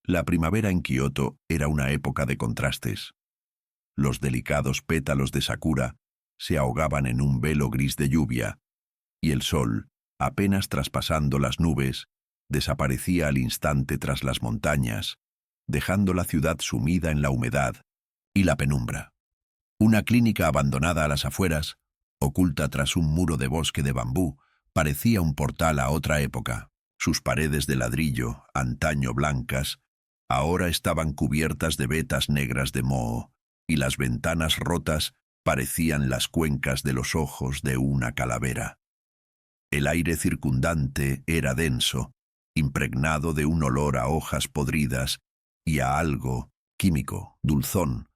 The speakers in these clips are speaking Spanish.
La primavera en Kioto era una época de contrastes. Los delicados pétalos de sakura se ahogaban en un velo gris de lluvia, y el sol, apenas traspasando las nubes, desaparecía al instante tras las montañas, dejando la ciudad sumida en la humedad y la penumbra. Una clínica abandonada a las afueras, oculta tras un muro de bosque de bambú, parecía un portal a otra época. Sus paredes de ladrillo, antaño blancas, ahora estaban cubiertas de vetas negras de moho, y las ventanas rotas parecían las cuencas de los ojos de una calavera. El aire circundante era denso, impregnado de un olor a hojas podridas y a algo químico, dulzón,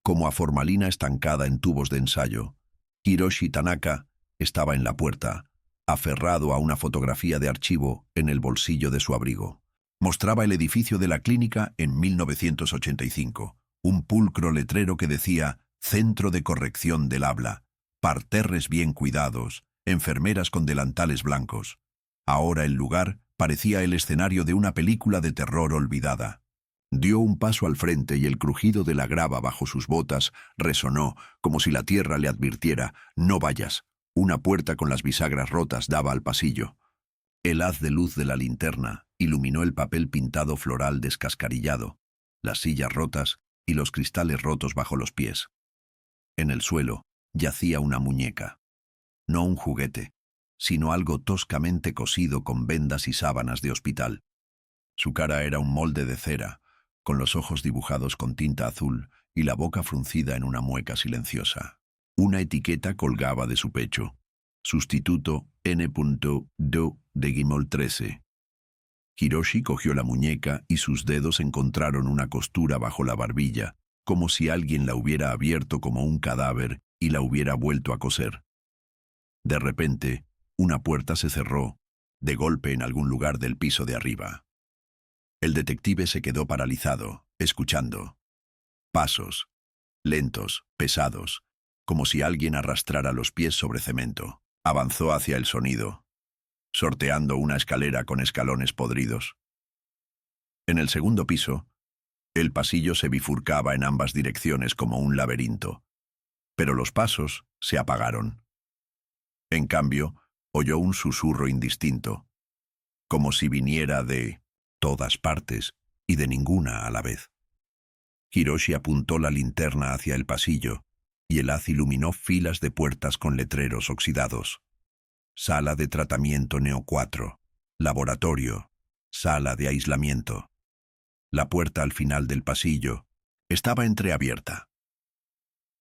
como a formalina estancada en tubos de ensayo. Hiroshi Tanaka estaba en la puerta, aferrado a una fotografía de archivo en el bolsillo de su abrigo. Mostraba el edificio de la clínica en 1985, un pulcro letrero que decía Centro de Corrección del Habla, parterres bien cuidados, enfermeras con delantales blancos. Ahora el lugar parecía el escenario de una película de terror olvidada. Dio un paso al frente y el crujido de la grava bajo sus botas resonó como si la tierra le advirtiera: «No vayas». Una puerta con las bisagras rotas daba al pasillo. El haz de luz de la linterna iluminó el papel pintado floral descascarillado, las sillas rotas y los cristales rotos bajo los pies. En el suelo yacía una muñeca. No un juguete, sino algo toscamente cosido con vendas y sábanas de hospital. Su cara era un molde de cera, con los ojos dibujados con tinta azul y la boca fruncida en una mueca silenciosa. Una etiqueta colgaba de su pecho. Sustituto N.Do de Guimol 13. Hiroshi cogió la muñeca y sus dedos encontraron una costura bajo la barbilla, como si alguien la hubiera abierto como un cadáver y la hubiera vuelto a coser. De repente, una puerta se cerró, de golpe en algún lugar del piso de arriba. El detective se quedó paralizado, escuchando. Pasos, lentos, pesados, como si alguien arrastrara los pies sobre cemento. Avanzó hacia el sonido, sorteando una escalera con escalones podridos. En el segundo piso, el pasillo se bifurcaba en ambas direcciones como un laberinto, pero los pasos se apagaron. En cambio, oyó un susurro indistinto, como si viniera de todas partes y de ninguna a la vez. Hiroshi apuntó la linterna hacia el pasillo, y el haz iluminó filas de puertas con letreros oxidados. Sala de tratamiento Neo 4, laboratorio, sala de aislamiento. La puerta al final del pasillo estaba entreabierta.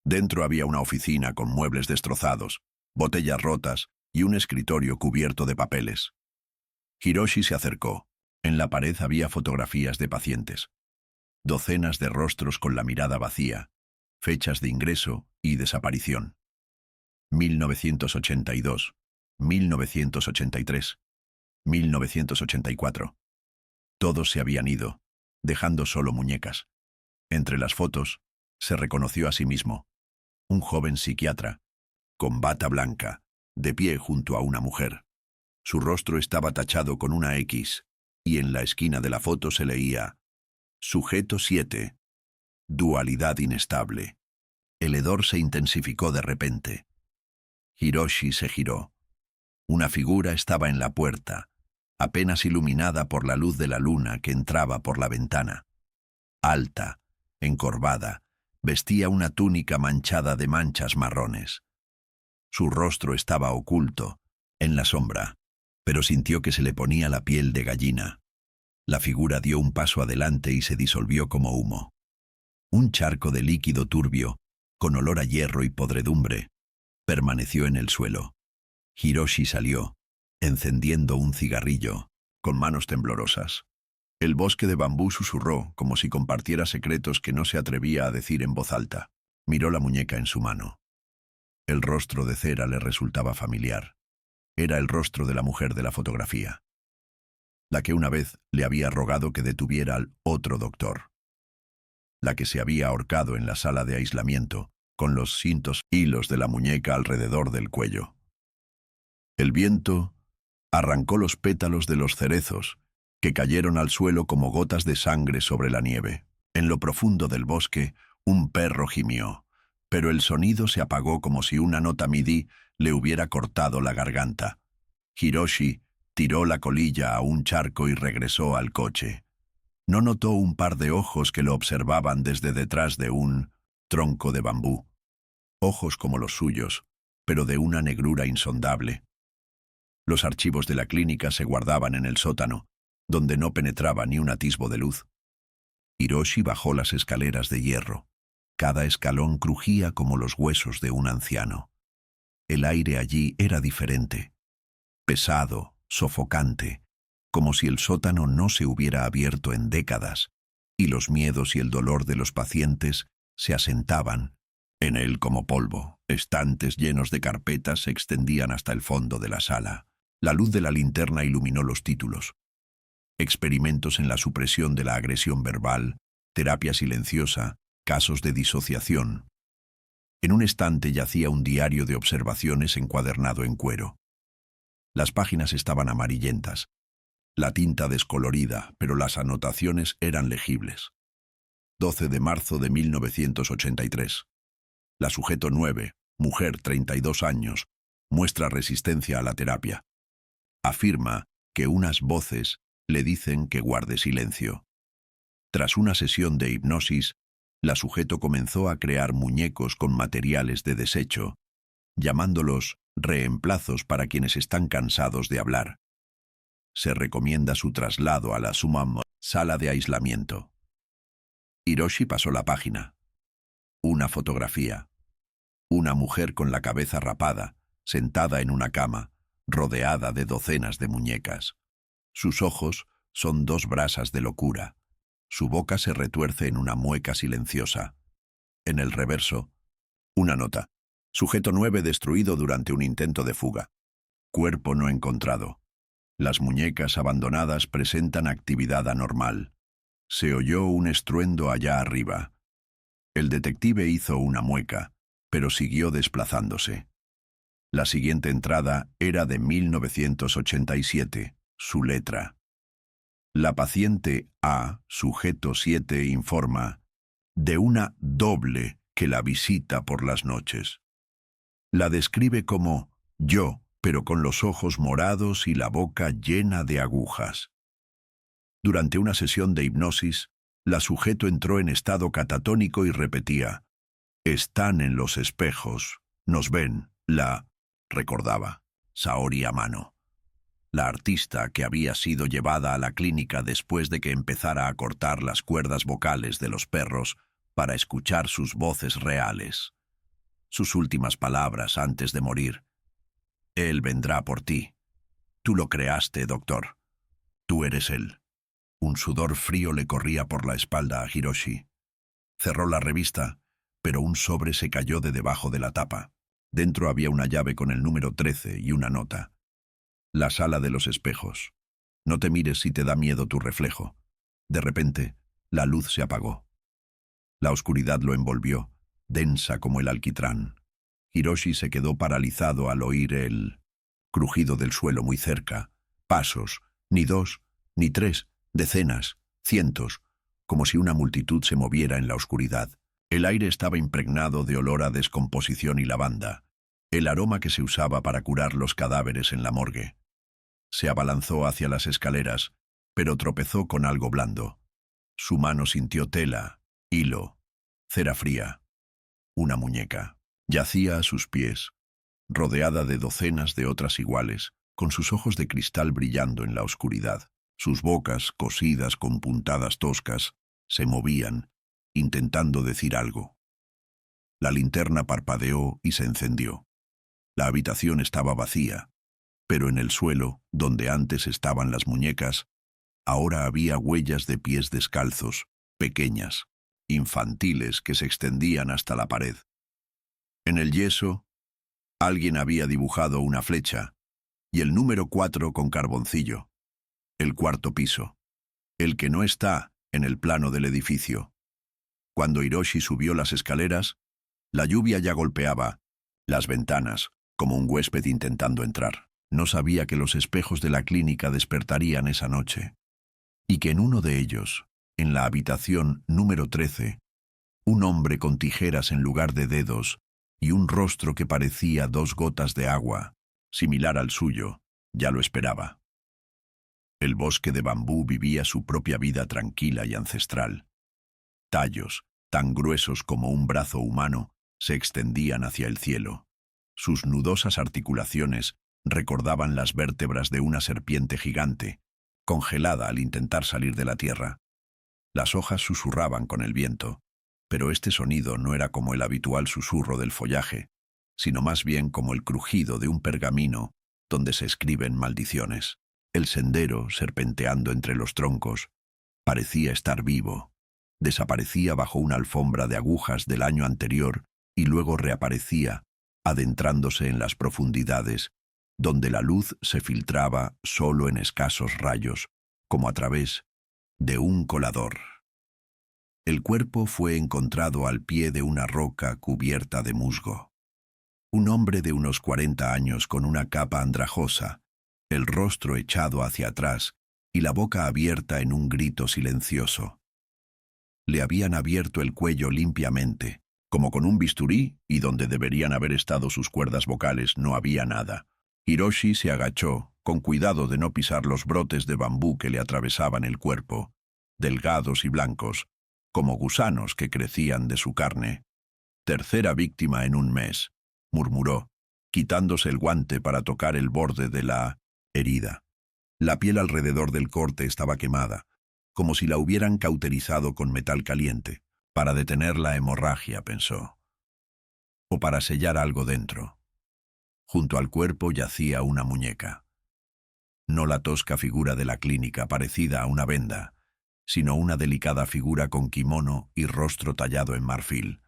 Dentro había una oficina con muebles destrozados, botellas rotas y un escritorio cubierto de papeles. Hiroshi se acercó. En la pared había fotografías de pacientes. Docenas de rostros con la mirada vacía, fechas de ingreso y desaparición. 1982, 1983, 1984. Todos se habían ido, dejando solo muñecas. Entre las fotos, se reconoció a sí mismo. Un joven psiquiatra, con bata blanca, de pie junto a una mujer. Su rostro estaba tachado con una X, y en la esquina de la foto se leía: Sujeto 7. Dualidad inestable. El hedor se intensificó de repente. Hiroshi se giró. Una figura estaba en la puerta, apenas iluminada por la luz de la luna que entraba por la ventana. Alta, encorvada, vestía una túnica manchada de manchas marrones. Su rostro estaba oculto, en la sombra, pero sintió que se le ponía la piel de gallina. La figura dio un paso adelante y se disolvió como humo. Un charco de líquido turbio, con olor a hierro y podredumbre, permaneció en el suelo. Hiroshi salió, encendiendo un cigarrillo, con manos temblorosas. El bosque de bambú susurró, como si compartiera secretos que no se atrevía a decir en voz alta. Miró la muñeca en su mano. El rostro de cera le resultaba familiar. Era el rostro de la mujer de la fotografía, la que una vez le había rogado que detuviera al otro doctor, la que se había ahorcado en la sala de aislamiento, con los cintos hilos de la muñeca alrededor del cuello. El viento arrancó los pétalos de los cerezos que cayeron al suelo como gotas de sangre sobre la nieve. En lo profundo del bosque, un perro gimió, pero el sonido se apagó como si una nota MIDI le hubiera cortado la garganta. Hiroshi tiró la colilla a un charco y regresó al coche. No notó un par de ojos que lo observaban desde detrás de un tronco de bambú. Ojos como los suyos, pero de una negrura insondable. Los archivos de la clínica se guardaban en el sótano, donde no penetraba ni un atisbo de luz. Hiroshi bajó las escaleras de hierro. Cada escalón crujía como los huesos de un anciano. El aire allí era diferente, pesado, sofocante, como si el sótano no se hubiera abierto en décadas, y los miedos y el dolor de los pacientes se asentaban en él como polvo. Estantes llenos de carpetas se extendían hasta el fondo de la sala. La luz de la linterna iluminó los títulos. Experimentos en la supresión de la agresión verbal, terapia silenciosa, casos de disociación. En un estante yacía un diario de observaciones encuadernado en cuero. Las páginas estaban amarillentas, la tinta descolorida, pero las anotaciones eran legibles. 12 de marzo de 1983. La sujeto 9, mujer 32 años, muestra resistencia a la terapia. Afirma que unas voces le dicen que guarde silencio. Tras una sesión de hipnosis, la sujeto comenzó a crear muñecos con materiales de desecho, llamándolos reemplazos para quienes están cansados de hablar. Se recomienda su traslado a la Sumam, sala de aislamiento. Hiroshi pasó la página. Una fotografía. Una mujer con la cabeza rapada, sentada en una cama, rodeada de docenas de muñecas. Sus ojos son dos brasas de locura. Su boca se retuerce en una mueca silenciosa. En el reverso, una nota. Sujeto 9 destruido durante un intento de fuga. Cuerpo no encontrado. Las muñecas abandonadas presentan actividad anormal. Se oyó un estruendo allá arriba. El detective hizo una mueca, pero siguió desplazándose. La siguiente entrada era de 1987, su letra. La paciente A, sujeto 7, informa de una doble que la visita por las noches. La describe como yo, pero con los ojos morados y la boca llena de agujas. Durante una sesión de hipnosis, la sujeto entró en estado catatónico y repetía: «Están en los espejos, nos ven», recordaba Saori Amano, la artista que había sido llevada a la clínica después de que empezara a cortar las cuerdas vocales de los perros para escuchar sus voces reales. Sus últimas palabras antes de morir: «Él vendrá por ti. Tú lo creaste, doctor. Tú eres él». Un sudor frío le corría por la espalda a Hiroshi. Cerró la revista, pero un sobre se cayó de debajo de la tapa. Dentro había una llave con el número 13 y una nota. La sala de los espejos. No te mires si te da miedo tu reflejo. De repente, la luz se apagó. La oscuridad lo envolvió, densa como el alquitrán. Hiroshi se quedó paralizado al oír el crujido del suelo muy cerca. Pasos, ni dos, ni tres, decenas, cientos, como si una multitud se moviera en la oscuridad. El aire estaba impregnado de olor a descomposición y lavanda, el aroma que se usaba para curar los cadáveres en la morgue. Se abalanzó hacia las escaleras, pero tropezó con algo blando. Su mano sintió tela, hilo, cera fría. Una muñeca. Yacía a sus pies, rodeada de docenas de otras iguales, con sus ojos de cristal brillando en la oscuridad. Sus bocas, cosidas con puntadas toscas, se movían, intentando decir algo. La linterna parpadeó y se encendió. La habitación estaba vacía, pero en el suelo, donde antes estaban las muñecas, ahora había huellas de pies descalzos, pequeñas, infantiles, que se extendían hasta la pared. En el yeso, alguien había dibujado una flecha, y el número 4 con carboncillo. El cuarto piso, el que no está en el plano del edificio. Cuando Hiroshi subió las escaleras, la lluvia ya golpeaba las ventanas, como un huésped intentando entrar. No sabía que los espejos de la clínica despertarían esa noche. y que en uno de ellos, en la habitación número 13, un hombre con tijeras en lugar de dedos y un rostro que parecía 2 gotas de agua, similar al suyo, ya lo esperaba. El bosque de bambú vivía su propia vida tranquila y ancestral. Tallos, tan gruesos como un brazo humano, se extendían hacia el cielo. Sus nudosas articulaciones recordaban las vértebras de una serpiente gigante, congelada al intentar salir de la tierra. Las hojas susurraban con el viento, pero este sonido no era como el habitual susurro del follaje, sino más bien como el crujido de un pergamino donde se escriben maldiciones. El sendero, serpenteando entre los troncos, parecía estar vivo. Desaparecía bajo una alfombra de agujas del año anterior y luego reaparecía, adentrándose en las profundidades, donde la luz se filtraba solo en escasos rayos, como a través de un colador. El cuerpo fue encontrado al pie de una roca cubierta de musgo. Un hombre de unos 40 años con una capa andrajosa, el rostro echado hacia atrás y la boca abierta en un grito silencioso. Le habían abierto el cuello limpiamente, como con un bisturí, y donde deberían haber estado sus cuerdas vocales no había nada. Hiroshi se agachó, con cuidado de no pisar los brotes de bambú que le atravesaban el cuerpo, delgados y blancos, como gusanos que crecían de su carne. «Tercera víctima en un mes», murmuró, quitándose el guante para tocar el borde de la herida. La piel alrededor del corte estaba quemada, como si la hubieran cauterizado con metal caliente, para detener la hemorragia, pensó. O para sellar algo dentro. Junto al cuerpo yacía una muñeca. No la tosca figura de la clínica parecida a una venda, sino una delicada figura con kimono y rostro tallado en marfil.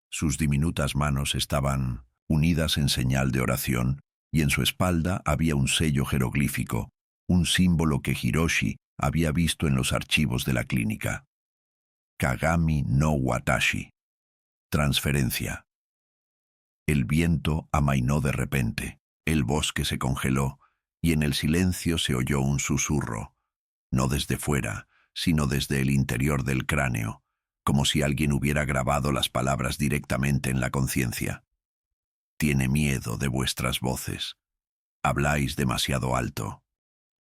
Sus diminutas manos estaban unidas en señal de oración y en su espalda había un sello jeroglífico, un símbolo que Hiroshi había visto en los archivos de la clínica. Kagami no Watashi. Transferencia. El viento amainó de repente, el bosque se congeló y en el silencio se oyó un susurro, no desde fuera, sino desde el interior del cráneo, como si alguien hubiera grabado las palabras directamente en la conciencia. Tiene miedo de vuestras voces. Habláis demasiado alto.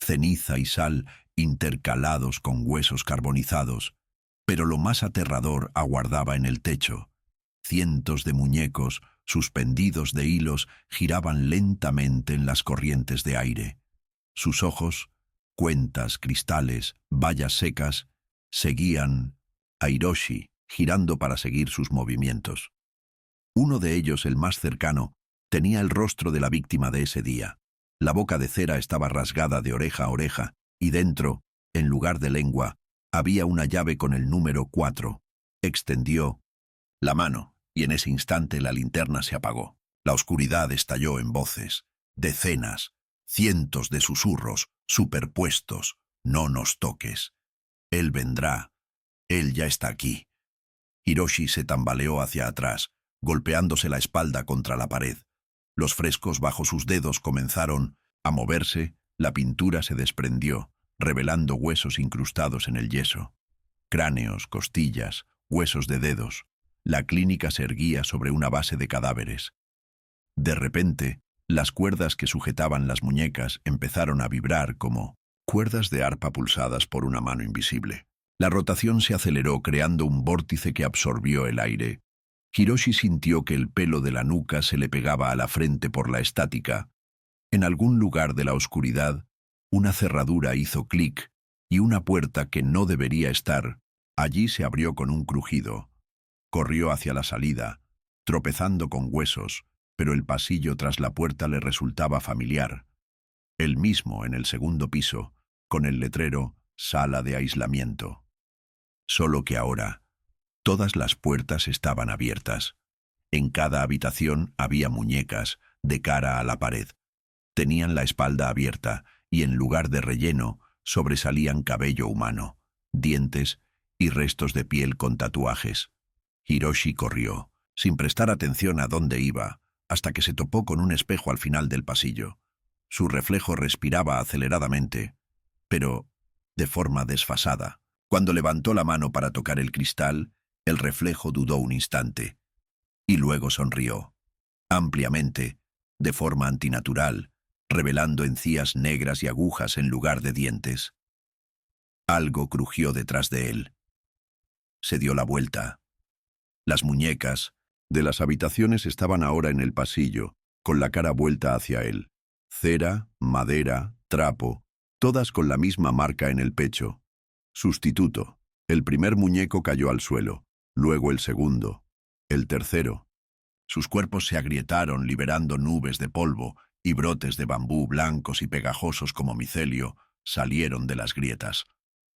Ceniza y sal intercalados con huesos carbonizados, pero lo más aterrador aguardaba en el techo. Cientos de muñecos, suspendidos de hilos, giraban lentamente en las corrientes de aire. Sus ojos, cuentas, cristales, vallas secas, seguían a Hiroshi, girando para seguir sus movimientos. Uno de ellos, el más cercano, tenía el rostro de la víctima de ese día. La boca de cera estaba rasgada de oreja a oreja, y dentro, en lugar de lengua, había una llave con el número 4. Extendió la mano, y en ese instante la linterna se apagó. La oscuridad estalló en voces, decenas, cientos de susurros, superpuestos. No nos toques. Él vendrá. Él ya está aquí. Hiroshi se tambaleó hacia atrás, golpeándose la espalda contra la pared. Los frescos bajo sus dedos comenzaron a moverse, la pintura se desprendió, revelando huesos incrustados en el yeso. Cráneos, costillas, huesos de dedos. La clínica se erguía sobre una base de cadáveres. De repente, las cuerdas que sujetaban las muñecas empezaron a vibrar como cuerdas de arpa pulsadas por una mano invisible. La rotación se aceleró creando un vórtice que absorbió el aire. Hiroshi sintió que el pelo de la nuca se le pegaba a la frente por la estática. En algún lugar de la oscuridad, una cerradura hizo clic y una puerta que no debería estar allí se abrió con un crujido. Corrió hacia la salida, tropezando con huesos, pero el pasillo tras la puerta le resultaba familiar. Él mismo en el segundo piso, con el letrero «Sala de aislamiento». Solo que ahora, todas las puertas estaban abiertas. En cada habitación había muñecas, de cara a la pared. Tenían la espalda abierta y en lugar de relleno sobresalían cabello humano, dientes y restos de piel con tatuajes. Hiroshi corrió, sin prestar atención a dónde iba, hasta que se topó con un espejo al final del pasillo. Su reflejo respiraba aceleradamente, pero de forma desfasada. Cuando levantó la mano para tocar el cristal, el reflejo dudó un instante, y luego sonrió, ampliamente, de forma antinatural, revelando encías negras y agujas en lugar de dientes. Algo crujió detrás de él. Se dio la vuelta. Las muñecas de las habitaciones estaban ahora en el pasillo, con la cara vuelta hacia él. Cera, madera, trapo, todas con la misma marca en el pecho. Sustituto. El primer muñeco cayó al suelo, luego el segundo, el tercero. Sus cuerpos se agrietaron liberando nubes de polvo y brotes de bambú blancos y pegajosos como micelio salieron de las grietas.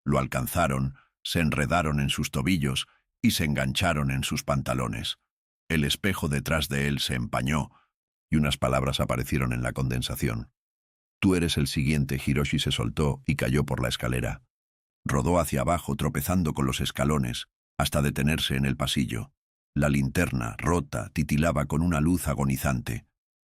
Lo alcanzaron, se enredaron en sus tobillos y se engancharon en sus pantalones. El espejo detrás de él se empañó y unas palabras aparecieron en la condensación. «Tú eres el siguiente». Hiroshi se soltó y cayó por la escalera. Rodó hacia abajo tropezando con los escalones hasta detenerse en el pasillo. La linterna, rota, titilaba con una luz agonizante.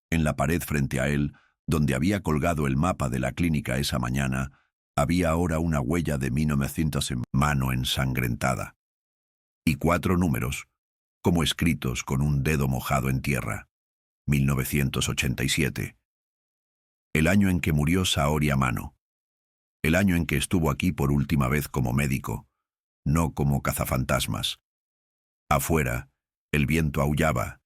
En la pared frente a él, donde había colgado el mapa de la clínica esa mañana, había ahora una huella de 1900 en mano ensangrentada. Y 4 números, como escritos con un dedo mojado en tierra. 1987. El año en que murió Saori Amano. El año en que estuvo aquí por última vez como médico, no como cazafantasmas. Afuera, el viento aullaba,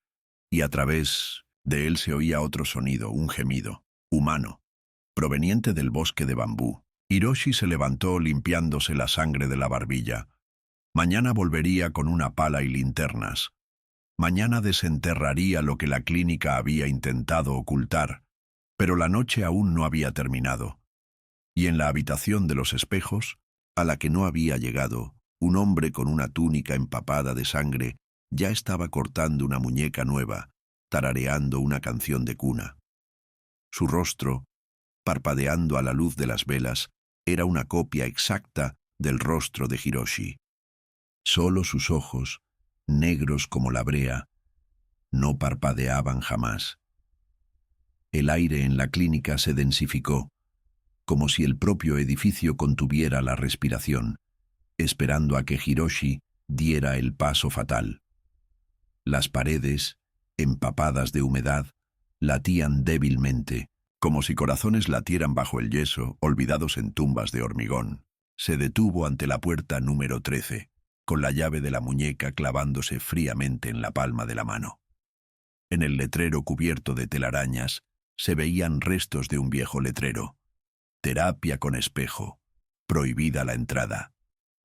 y a través de él se oía otro sonido, un gemido, humano, proveniente del bosque de bambú. Hiroshi se levantó limpiándose la sangre de la barbilla. Mañana volvería con una pala y linternas. Mañana desenterraría lo que la clínica había intentado ocultar, pero la noche aún no había terminado. Y en la habitación de los espejos, a la que no había llegado, un hombre con una túnica empapada de sangre ya estaba cortando una muñeca nueva, tarareando una canción de cuna. Su rostro, parpadeando a la luz de las velas, era una copia exacta del rostro de Hiroshi. Solo sus ojos, negros como la brea, no parpadeaban jamás. El aire en la clínica se densificó, como si el propio edificio contuviera la respiración, esperando a que Hiroshi diera el paso fatal. Las paredes, empapadas de humedad, latían débilmente, como si corazones latieran bajo el yeso, olvidados en tumbas de hormigón. Se detuvo ante la puerta número 13, con la llave de la muñeca clavándose fríamente en la palma de la mano. En el letrero cubierto de telarañas se veían restos de un viejo letrero. Terapia con espejo. Prohibida la entrada.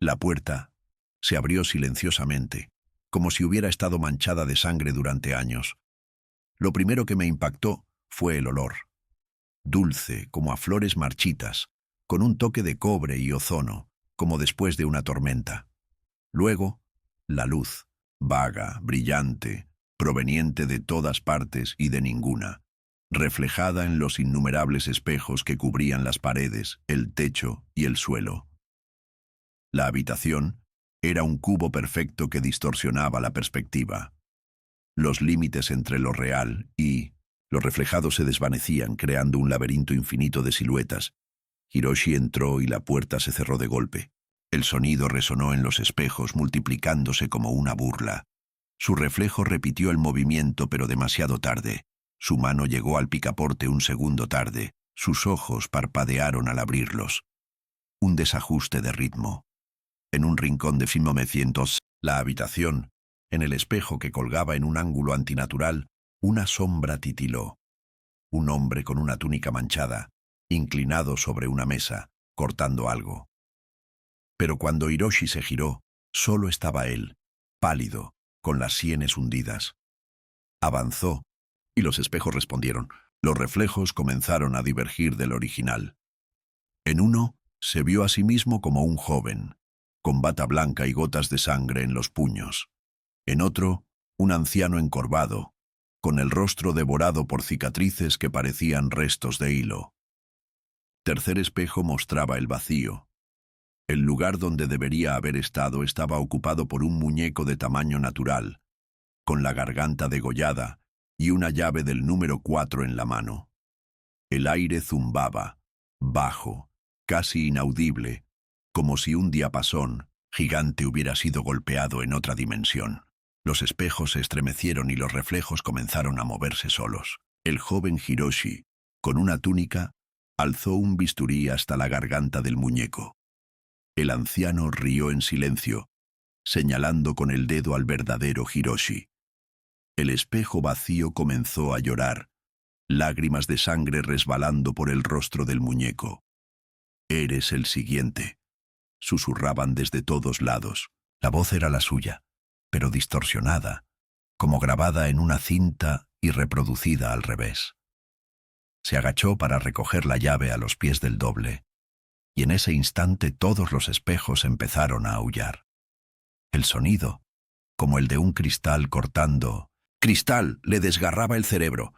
La puerta se abrió silenciosamente, como si hubiera estado manchada de sangre durante años. Lo primero que me impactó fue el olor. Dulce, como a flores marchitas, con un toque de cobre y ozono, como después de una tormenta. Luego, la luz, vaga, brillante, proveniente de todas partes y de ninguna, reflejada en los innumerables espejos que cubrían las paredes, el techo y el suelo. La habitación era un cubo perfecto que distorsionaba la perspectiva. Los límites entre lo real y lo reflejado se desvanecían, creando un laberinto infinito de siluetas. Hiroshi entró y la puerta se cerró de golpe. El sonido resonó en los espejos, multiplicándose como una burla. Su reflejo repitió el movimiento, pero demasiado tarde. Su mano llegó al picaporte un segundo tarde. Sus ojos parpadearon al abrirlos. Un desajuste de ritmo. En un rincón de 1900, la habitación, en el espejo que colgaba en un ángulo antinatural, una sombra titiló. Un hombre con una túnica manchada, inclinado sobre una mesa, cortando algo. Pero cuando Hiroshi se giró, solo estaba él, pálido, con las sienes hundidas. Avanzó, y los espejos respondieron. Los reflejos comenzaron a divergir del original. En uno, se vio a sí mismo como un joven, con bata blanca y gotas de sangre en los puños. En otro, un anciano encorvado, con el rostro devorado por cicatrices que parecían restos de hilo. Tercer espejo mostraba el vacío. El lugar donde debería haber estado estaba ocupado por un muñeco de tamaño natural, con la garganta degollada y una llave del número 4 en la mano. El aire zumbaba, bajo, casi inaudible, como si un diapasón gigante hubiera sido golpeado en otra dimensión. Los espejos se estremecieron y los reflejos comenzaron a moverse solos. El joven Hiroshi, con una túnica, alzó un bisturí hasta la garganta del muñeco. El anciano rió en silencio, señalando con el dedo al verdadero Hiroshi. El espejo vacío comenzó a llorar, lágrimas de sangre resbalando por el rostro del muñeco. «Eres el siguiente», susurraban desde todos lados. La voz era la suya, pero distorsionada, como grabada en una cinta y reproducida al revés. Se agachó para recoger la llave a los pies del doble, y en ese instante todos los espejos empezaron a aullar. El sonido, como el de un cristal cortando, cristal, le desgarraba el cerebro.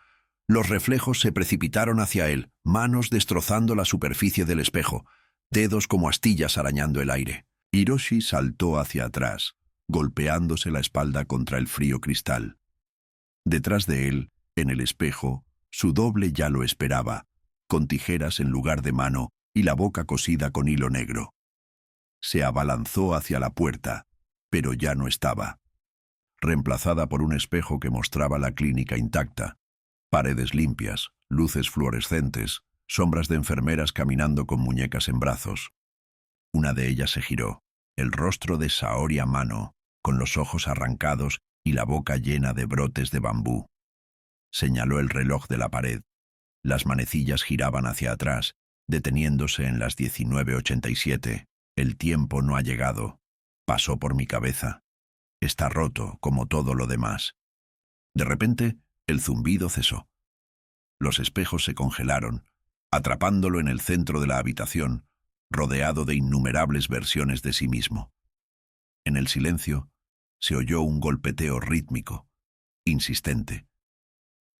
Los reflejos se precipitaron hacia él, manos destrozando la superficie del espejo, dedos como astillas arañando el aire. Hiroshi saltó hacia atrás, golpeándose la espalda contra el frío cristal. Detrás de él, en el espejo, su doble ya lo esperaba, con tijeras en lugar de mano y la boca cosida con hilo negro. Se abalanzó hacia la puerta, pero ya no estaba. Reemplazada por un espejo que mostraba la clínica intacta, paredes limpias, luces fluorescentes, sombras de enfermeras caminando con muñecas en brazos. Una de ellas se giró, el rostro de Saori Amano, con los ojos arrancados y la boca llena de brotes de bambú. Señaló el reloj de la pared. Las manecillas giraban hacia atrás, deteniéndose en las 19:87. El tiempo no ha llegado. Pasó por mi cabeza. Está roto, como todo lo demás. De repente, el zumbido cesó. Los espejos se congelaron, atrapándolo en el centro de la habitación, rodeado de innumerables versiones de sí mismo. En el silencio, se oyó un golpeteo rítmico, insistente.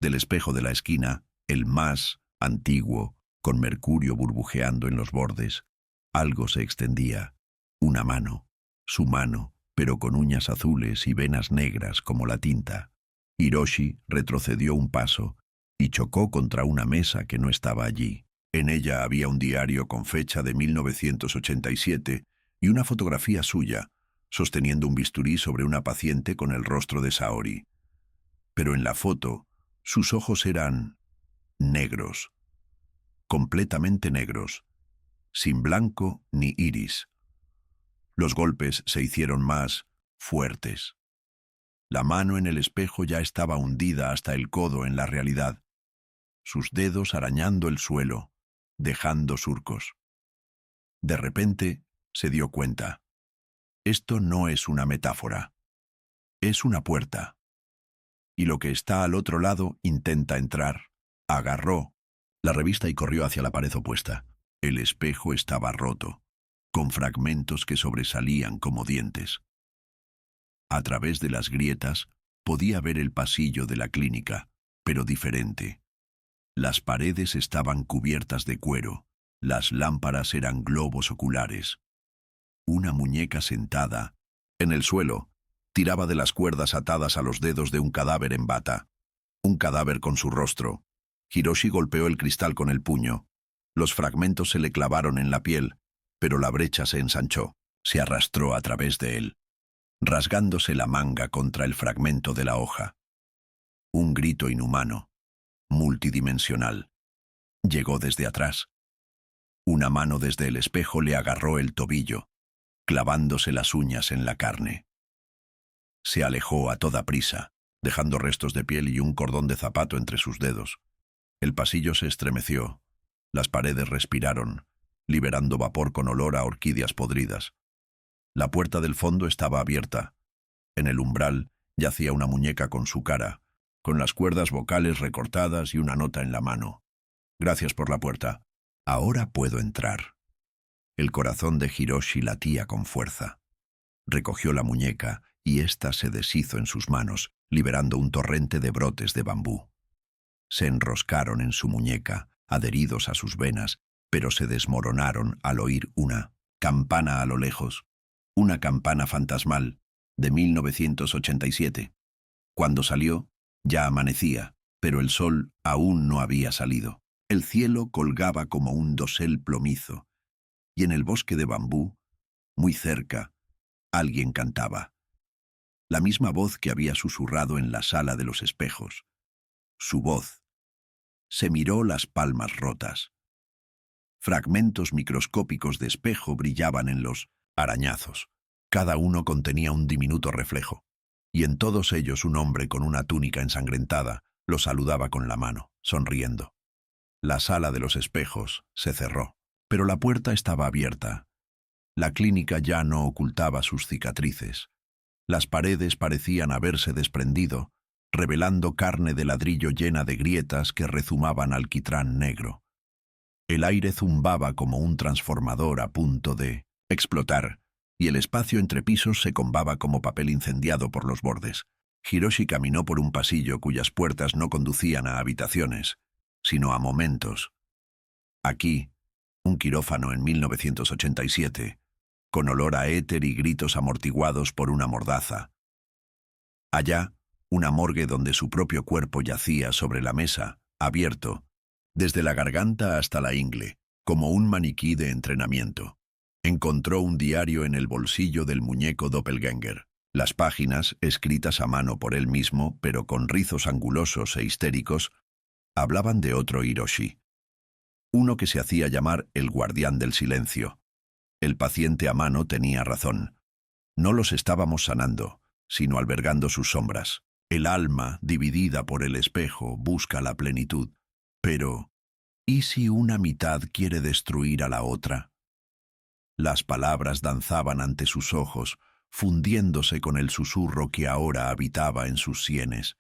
Del espejo de la esquina, el más antiguo, con mercurio burbujeando en los bordes, algo se extendía, una mano, su mano, pero con uñas azules y venas negras como la tinta. Hiroshi retrocedió un paso y chocó contra una mesa que no estaba allí. En ella había un diario con fecha de 1987 y una fotografía suya, sosteniendo un bisturí sobre una paciente con el rostro de Saori. Pero en la foto, sus ojos eran negros, completamente negros, sin blanco ni iris. Los golpes se hicieron más fuertes. La mano en el espejo ya estaba hundida hasta el codo en la realidad, sus dedos arañando el suelo, dejando surcos. De repente se dio cuenta. Esto no es una metáfora. Es una puerta. Y lo que está al otro lado intenta entrar. Agarró la revista y corrió hacia la pared opuesta. El espejo estaba roto, con fragmentos que sobresalían como dientes. A través de las grietas podía ver el pasillo de la clínica, pero diferente. Las paredes estaban cubiertas de cuero, las lámparas eran globos oculares. Una muñeca sentada, en el suelo, tiraba de las cuerdas atadas a los dedos de un cadáver en bata. Un cadáver con su rostro. Hiroshi golpeó el cristal con el puño. Los fragmentos se le clavaron en la piel, pero la brecha se ensanchó, se arrastró a través de él, rasgándose la manga contra el fragmento de la hoja. Un grito inhumano, multidimensional, llegó desde atrás. Una mano desde el espejo le agarró el tobillo, clavándose las uñas en la carne. Se alejó a toda prisa, dejando restos de piel y un cordón de zapato entre sus dedos. El pasillo se estremeció, las paredes respiraron, liberando vapor con olor a orquídeas podridas. La puerta del fondo estaba abierta. En el umbral yacía una muñeca con su cara, con las cuerdas vocales recortadas y una nota en la mano. «Gracias por la puerta. Ahora puedo entrar». El corazón de Hiroshi latía con fuerza. Recogió la muñeca y ésta se deshizo en sus manos, liberando un torrente de brotes de bambú. Se enroscaron en su muñeca, adheridos a sus venas, pero se desmoronaron al oír una campana a lo lejos, una campana fantasmal de 1987. Cuando salió, ya amanecía, pero el sol aún no había salido. El cielo colgaba como un dosel plomizo, y en el bosque de bambú muy cerca, alguien cantaba. La misma voz que había susurrado en la sala de los espejos. Su voz. Se miró las palmas rotas. Fragmentos microscópicos de espejo brillaban en los arañazos. Cada uno contenía un diminuto reflejo, y en todos ellos un hombre con una túnica ensangrentada lo saludaba con la mano, sonriendo. La sala de los espejos se cerró, pero la puerta estaba abierta. La clínica ya no ocultaba sus cicatrices. Las paredes parecían haberse desprendido, revelando carne de ladrillo llena de grietas que rezumaban alquitrán negro. El aire zumbaba como un transformador a punto de explotar, y el espacio entre pisos se combaba como papel incendiado por los bordes. Hiroshi caminó por un pasillo cuyas puertas no conducían a habitaciones, sino a momentos. Aquí, un quirófano en 1987, con olor a éter y gritos amortiguados por una mordaza. Allá, una morgue donde su propio cuerpo yacía sobre la mesa, abierto, desde la garganta hasta la ingle, como un maniquí de entrenamiento. Encontró un diario en el bolsillo del muñeco doppelganger. Las páginas, escritas a mano por él mismo, pero con rizos angulosos e histéricos, hablaban de otro Hiroshi. Uno que se hacía llamar el guardián del silencio. El paciente a mano tenía razón. No los estábamos sanando, sino albergando sus sombras. El alma, dividida por el espejo, busca la plenitud. Pero, ¿y si una mitad quiere destruir a la otra? Las palabras danzaban ante sus ojos, fundiéndose con el susurro que ahora habitaba en sus sienes.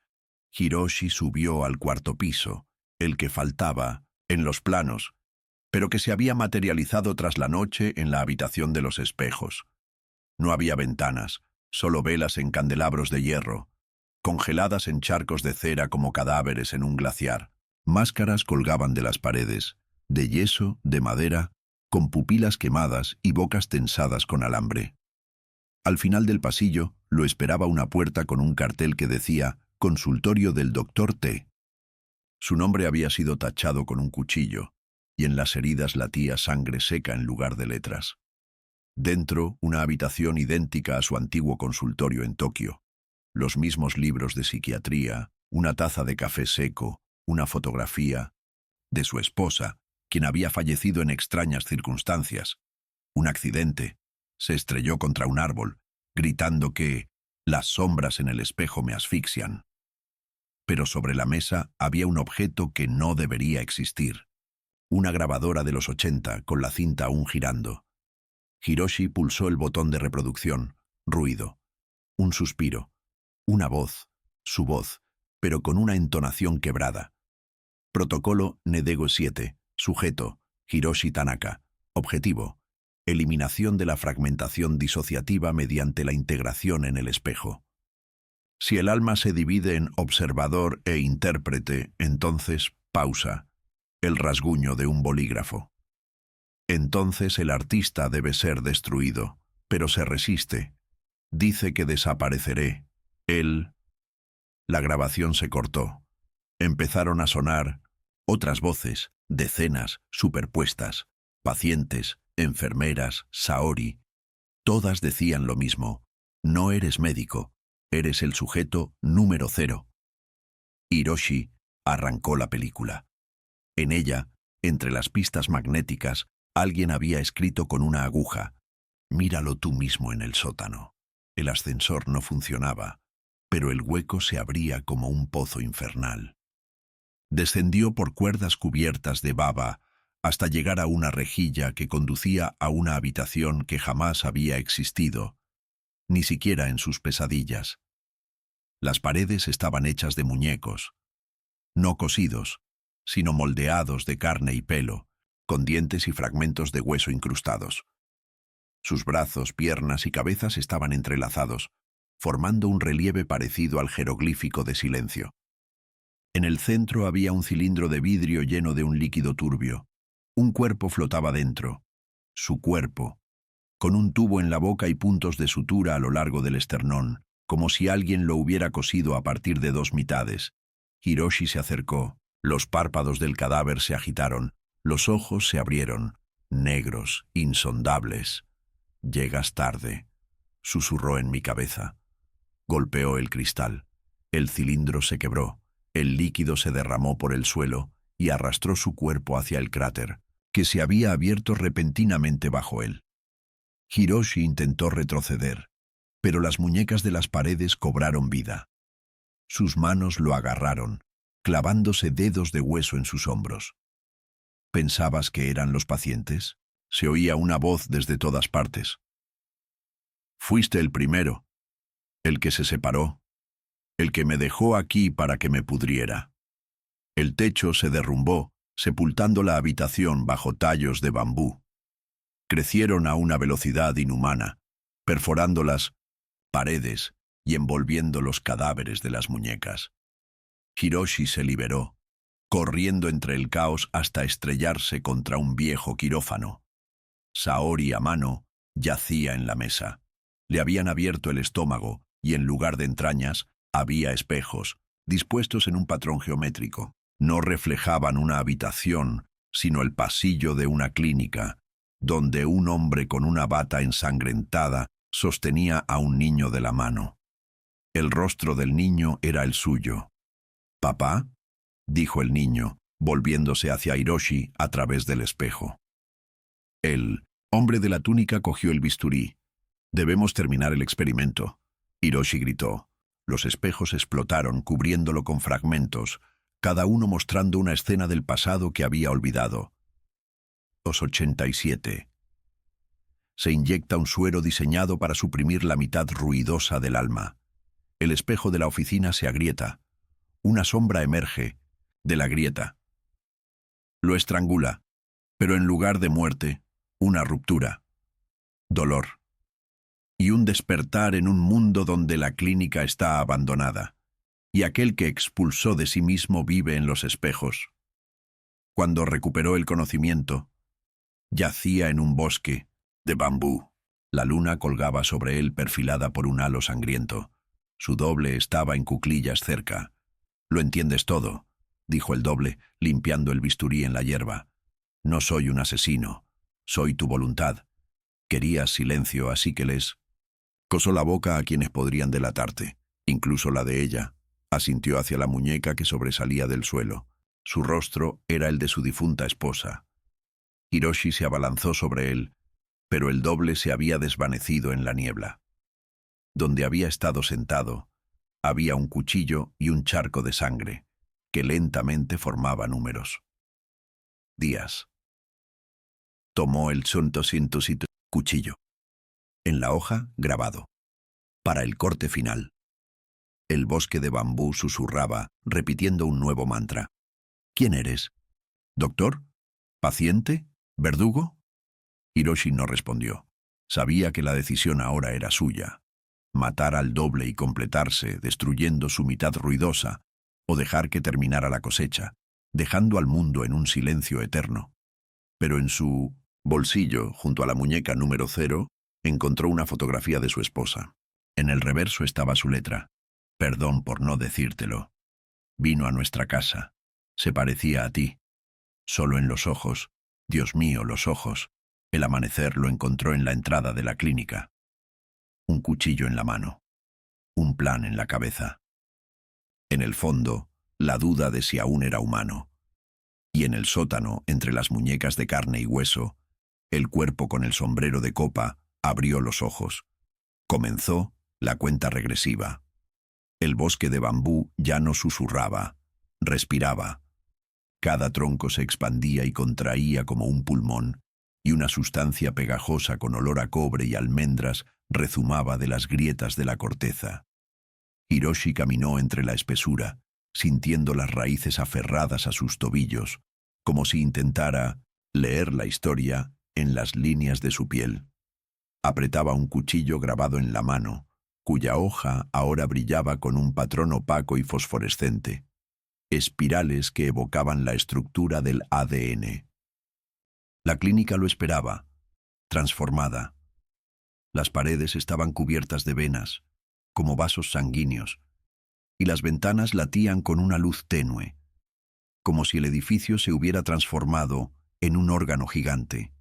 Hiroshi subió al cuarto piso, el que faltaba, en los planos, pero que se había materializado tras la noche en la habitación de los espejos. No había ventanas, solo velas en candelabros de hierro, congeladas en charcos de cera como cadáveres en un glaciar. Máscaras colgaban de las paredes, de yeso, de madera, con pupilas quemadas y bocas tensadas con alambre. Al final del pasillo lo esperaba una puerta con un cartel que decía «Consultorio del Dr. T». Su nombre había sido tachado con un cuchillo, y en las heridas latía sangre seca en lugar de letras. Dentro, una habitación idéntica a su antiguo consultorio en Tokio. Los mismos libros de psiquiatría, una taza de café seco, una fotografía de su esposa, quien había fallecido en extrañas circunstancias. Un accidente. Se estrelló contra un árbol, gritando que «las sombras en el espejo me asfixian». Pero sobre la mesa había un objeto que no debería existir. Una grabadora de los 80 con la cinta aún girando. Hiroshi pulsó el botón de reproducción. Ruido. Un suspiro. Una voz. Su voz, pero con una entonación quebrada. Protocolo Nedego 7. Sujeto. Hiroshi Tanaka. Objetivo. Eliminación de la fragmentación disociativa mediante la integración en el espejo. Si el alma se divide en observador e intérprete, entonces pausa. El rasguño de un bolígrafo. Entonces el artista debe ser destruido, pero se resiste. Dice que desapareceré. Él... La grabación se cortó. Empezaron a sonar otras voces, decenas, superpuestas, pacientes, enfermeras, Saori. Todas decían lo mismo. No eres médico, eres el sujeto número 0. Hiroshi arrancó la película. En ella, entre las pistas magnéticas, alguien había escrito con una aguja: «Míralo tú mismo en el sótano». El ascensor no funcionaba, pero el hueco se abría como un pozo infernal. Descendió por cuerdas cubiertas de baba hasta llegar a una rejilla que conducía a una habitación que jamás había existido, ni siquiera en sus pesadillas. Las paredes estaban hechas de muñecos, no cosidos, sino moldeados de carne y pelo, con dientes y fragmentos de hueso incrustados. Sus brazos, piernas y cabezas estaban entrelazados, formando un relieve parecido al jeroglífico de silencio. En el centro había un cilindro de vidrio lleno de un líquido turbio. Un cuerpo flotaba dentro. Su cuerpo, con un tubo en la boca y puntos de sutura a lo largo del esternón, como si alguien lo hubiera cosido a partir de 2 mitades. Hiroshi se acercó. Los párpados del cadáver se agitaron. Los ojos se abrieron, negros, insondables. Llegas tarde, susurró en mi cabeza. Golpeó el cristal. El cilindro se quebró, el líquido se derramó por el suelo y arrastró su cuerpo hacia el cráter, que se había abierto repentinamente bajo él. Hiroshi intentó retroceder, pero las muñecas de las paredes cobraron vida. Sus manos lo agarraron, clavándose dedos de hueso en sus hombros. ¿Pensabas que eran los pacientes? Se oía una voz desde todas partes. Fuiste el primero, el que se separó, el que me dejó aquí para que me pudriera. El techo se derrumbó, sepultando la habitación bajo tallos de bambú. Crecieron a una velocidad inhumana, perforando las paredes y envolviendo los cadáveres de las muñecas. Hiroshi se liberó, corriendo entre el caos hasta estrellarse contra un viejo quirófano. Saori Amano yacía en la mesa. Le habían abierto el estómago y en lugar de entrañas había espejos, dispuestos en un patrón geométrico. No reflejaban una habitación, sino el pasillo de una clínica, donde un hombre con una bata ensangrentada sostenía a un niño de la mano. El rostro del niño era el suyo. «¿Papá?», dijo el niño, volviéndose hacia Hiroshi a través del espejo. El hombre de la túnica cogió el bisturí. «Debemos terminar el experimento», Hiroshi gritó. Los espejos explotaron, cubriéndolo con fragmentos, cada uno mostrando una escena del pasado que había olvidado. Los 87. Se inyecta un suero diseñado para suprimir la mitad ruidosa del alma. El espejo de la oficina se agrieta. Una sombra emerge de la grieta. Lo estrangula, pero en lugar de muerte, una ruptura. Dolor. Y un despertar en un mundo donde la clínica está abandonada, y aquel que expulsó de sí mismo vive en los espejos. Cuando recuperó el conocimiento, yacía en un bosque de bambú. La luna colgaba sobre él perfilada por un halo sangriento. Su doble estaba en cuclillas cerca. «Lo entiendes todo», dijo el doble, limpiando el bisturí en la hierba. «No soy un asesino. Soy tu voluntad. Querías silencio, así que les...» Cosó la boca a quienes podrían delatarte, incluso la de ella. Asintió hacia la muñeca que sobresalía del suelo. Su rostro era el de su difunta esposa. Hiroshi se abalanzó sobre él, pero el doble se había desvanecido en la niebla. Donde había estado sentado, había un cuchillo y un charco de sangre, que lentamente formaba números. Días. Tomó el cuchillo. En la hoja, grabado. Para el corte final. El bosque de bambú susurraba, repitiendo un nuevo mantra. «¿Quién eres? ¿Doctor? ¿Paciente? ¿Verdugo?» Hiroshi no respondió. Sabía que la decisión ahora era suya. Matar al doble y completarse, destruyendo su mitad ruidosa, o dejar que terminara la cosecha, dejando al mundo en un silencio eterno. Pero en su bolsillo, junto a la muñeca número 0, encontró una fotografía de su esposa. En el reverso estaba su letra. «Perdón por no decírtelo. Vino a nuestra casa. Se parecía a ti. Solo en los ojos. Dios mío, los ojos. El amanecer lo encontró en la entrada de la clínica. Un cuchillo en la mano. Un plan en la cabeza. En el fondo, la duda de si aún era humano. Y en el sótano, entre las muñecas de carne y hueso, el cuerpo con el sombrero de copa abrió los ojos. Comenzó la cuenta regresiva. El bosque de bambú ya no susurraba, respiraba. Cada tronco se expandía y contraía como un pulmón, y una sustancia pegajosa con olor a cobre y almendras rezumaba de las grietas de la corteza. Hiroshi caminó entre la espesura, sintiendo las raíces aferradas a sus tobillos, como si intentara leer la historia en las líneas de su piel. Apretaba un cuchillo grabado en la mano, cuya hoja ahora brillaba con un patrón opaco y fosforescente, espirales que evocaban la estructura del ADN. La clínica lo esperaba, transformada. Las paredes estaban cubiertas de venas, como vasos sanguíneos, y las ventanas latían con una luz tenue, como si el edificio se hubiera transformado en un órgano gigante.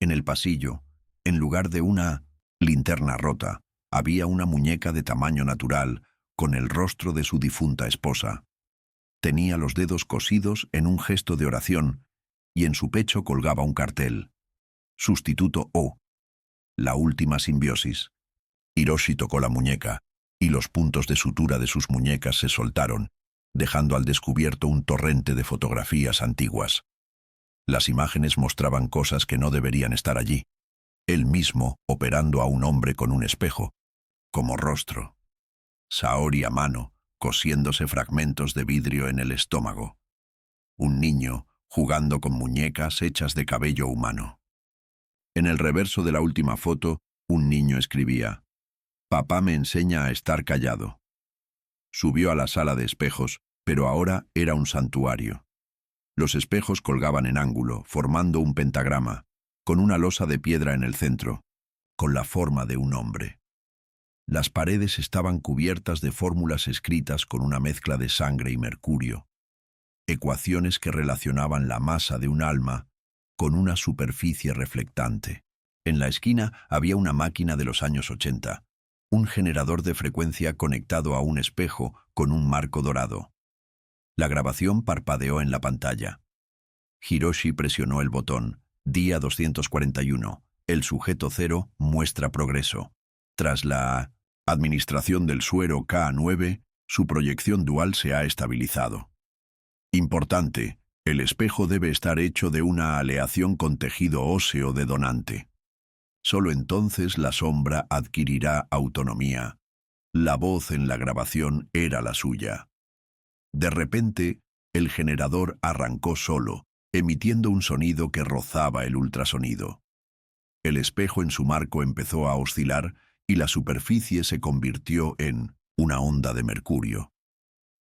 En el pasillo, En lugar de una linterna rota, había una muñeca de tamaño natural con el rostro de su difunta esposa. Tenía los dedos cosidos en un gesto de oración y en su pecho colgaba un cartel. Sustituto O. La última simbiosis. Hiroshi tocó la muñeca y los puntos de sutura de sus muñecas se soltaron, dejando al descubierto un torrente de fotografías antiguas. Las imágenes mostraban cosas que no deberían estar allí. Él mismo operando a un hombre con un espejo, como rostro. Saori a mano, cosiéndose fragmentos de vidrio en el estómago. Un niño jugando con muñecas hechas de cabello humano. En el reverso de la última foto, un niño escribía: «Papá me enseña a estar callado». Subió a la sala de espejos, pero ahora era un santuario. Los espejos colgaban en ángulo, formando un pentagrama, con una losa de piedra en el centro, con la forma de un hombre. Las paredes estaban cubiertas de fórmulas escritas con una mezcla de sangre y mercurio, ecuaciones que relacionaban la masa de un alma con una superficie reflectante. En la esquina había una máquina de los años 80, un generador de frecuencia conectado a un espejo con un marco dorado. La grabación parpadeó en la pantalla. Hiroshi presionó el botón. Día 241. El sujeto 0 muestra progreso. Tras la administración del suero K9, su proyección dual se ha estabilizado. Importante, el espejo debe estar hecho de una aleación con tejido óseo de donante. Solo entonces la sombra adquirirá autonomía. La voz en la grabación era la suya. De repente, el generador arrancó solo, emitiendo un sonido que rozaba el ultrasonido. El espejo en su marco empezó a oscilar y la superficie se convirtió en una onda de mercurio.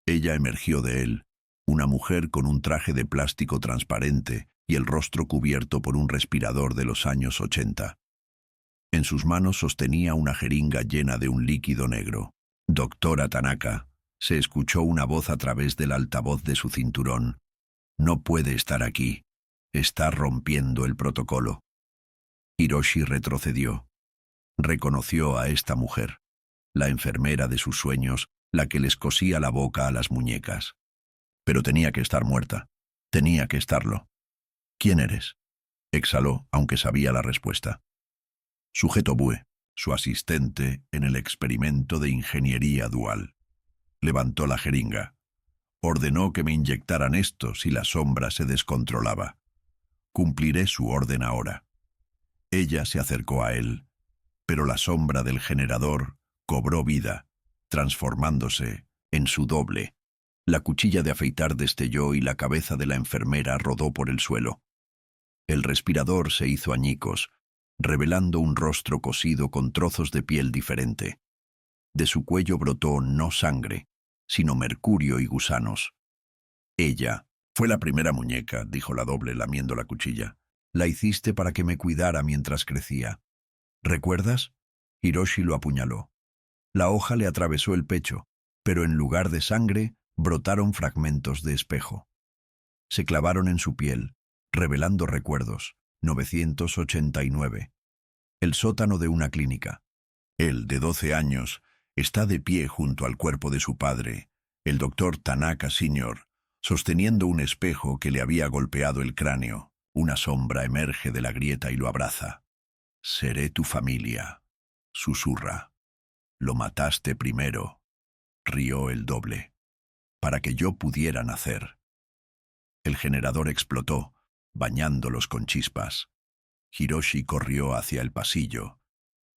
Ella emergió de él, una mujer con un traje de plástico transparente y el rostro cubierto por un respirador de los años 80. En sus manos sostenía una jeringa llena de un líquido negro. «Doctora Tanaka», se escuchó una voz a través del altavoz de su cinturón. «No puede estar aquí. Está rompiendo el protocolo». Hiroshi retrocedió. Reconoció a esta mujer, la enfermera de sus sueños, la que les cosía la boca a las muñecas. Pero tenía que estar muerta. Tenía que estarlo. «¿Quién eres?», exhaló, aunque sabía la respuesta. «Sujeto Bue, su asistente en el experimento de ingeniería dual». Levantó la jeringa. Ordenó que me inyectaran esto si la sombra se descontrolaba. Cumpliré su orden ahora. Ella se acercó a él, pero la sombra del generador cobró vida, transformándose en su doble. La cuchilla de afeitar destelló y la cabeza de la enfermera rodó por el suelo. El respirador se hizo añicos, revelando un rostro cosido con trozos de piel diferente. De su cuello brotó no sangre, sino mercurio y gusanos. «Ella fue la primera muñeca», dijo la doble lamiendo la cuchilla. «La hiciste para que me cuidara mientras crecía. ¿Recuerdas?». Hiroshi lo apuñaló. La hoja le atravesó el pecho, pero en lugar de sangre, brotaron fragmentos de espejo. Se clavaron en su piel, revelando recuerdos. 989. El sótano de una clínica. Él, de 12 años, está de pie junto al cuerpo de su padre, el doctor Tanaka Sr., sosteniendo un espejo que le había golpeado el cráneo. Una sombra emerge de la grieta y lo abraza. «Seré tu familia», susurra. «Lo mataste primero», rió el doble, «para que yo pudiera nacer». El generador explotó, bañándolos con chispas. Hiroshi corrió hacia el pasillo,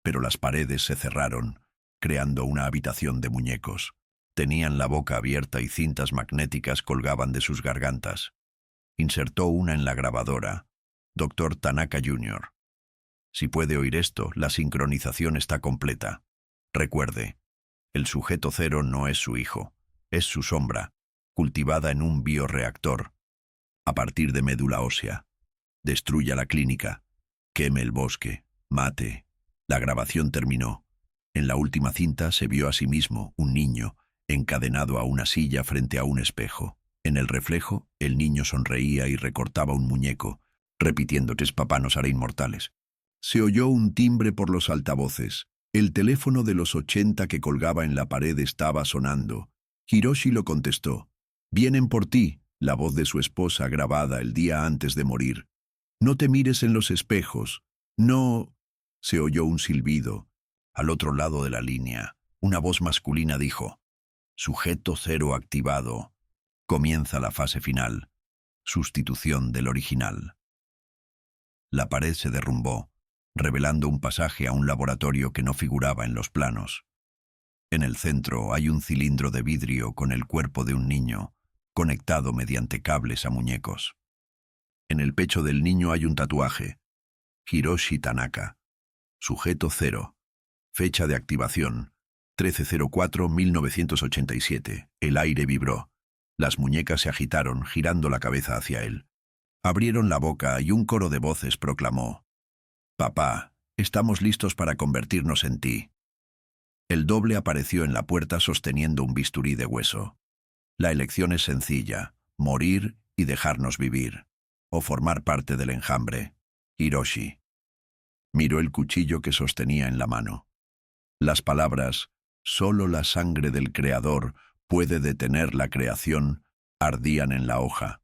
pero las paredes se cerraron, creando una habitación de muñecos. Tenían la boca abierta y cintas magnéticas colgaban de sus gargantas. Insertó una en la grabadora. «Doctor Tanaka Jr. Si puede oír esto, la sincronización está completa. Recuerde, el sujeto 0 no es su hijo, es su sombra, cultivada en un bioreactor, a partir de médula ósea. Destruya la clínica, queme el bosque, mate». La grabación terminó. En la última cinta se vio a sí mismo, un niño, encadenado a una silla frente a un espejo. En el reflejo, el niño sonreía y recortaba un muñeco, repitiendo que papá nos hará inmortales. Se oyó un timbre por los altavoces. El teléfono de los 80 que colgaba en la pared estaba sonando. Hiroshi lo contestó. «Vienen por ti», la voz de su esposa grabada el día antes de morir. «No te mires en los espejos. No...» Se oyó un silbido. Al otro lado de la línea, una voz masculina dijo: «Sujeto cero activado. Comienza la fase final. Sustitución del original». La pared se derrumbó, revelando un pasaje a un laboratorio que no figuraba en los planos. En el centro hay un cilindro de vidrio con el cuerpo de un niño, conectado mediante cables a muñecos. En el pecho del niño hay un tatuaje: Hiroshi Tanaka. Sujeto cero. Fecha de activación: 1304-1987. El aire vibró. Las muñecas se agitaron, girando la cabeza hacia él. Abrieron la boca y un coro de voces proclamó: «Papá, estamos listos para convertirnos en ti». El doble apareció en la puerta sosteniendo un bisturí de hueso. La elección es sencilla: morir y dejarnos vivir, o formar parte del enjambre. Hiroshi. Miró el cuchillo que sostenía en la mano. Las palabras «Solo la sangre del Creador puede detener la creación» ardían en la hoja.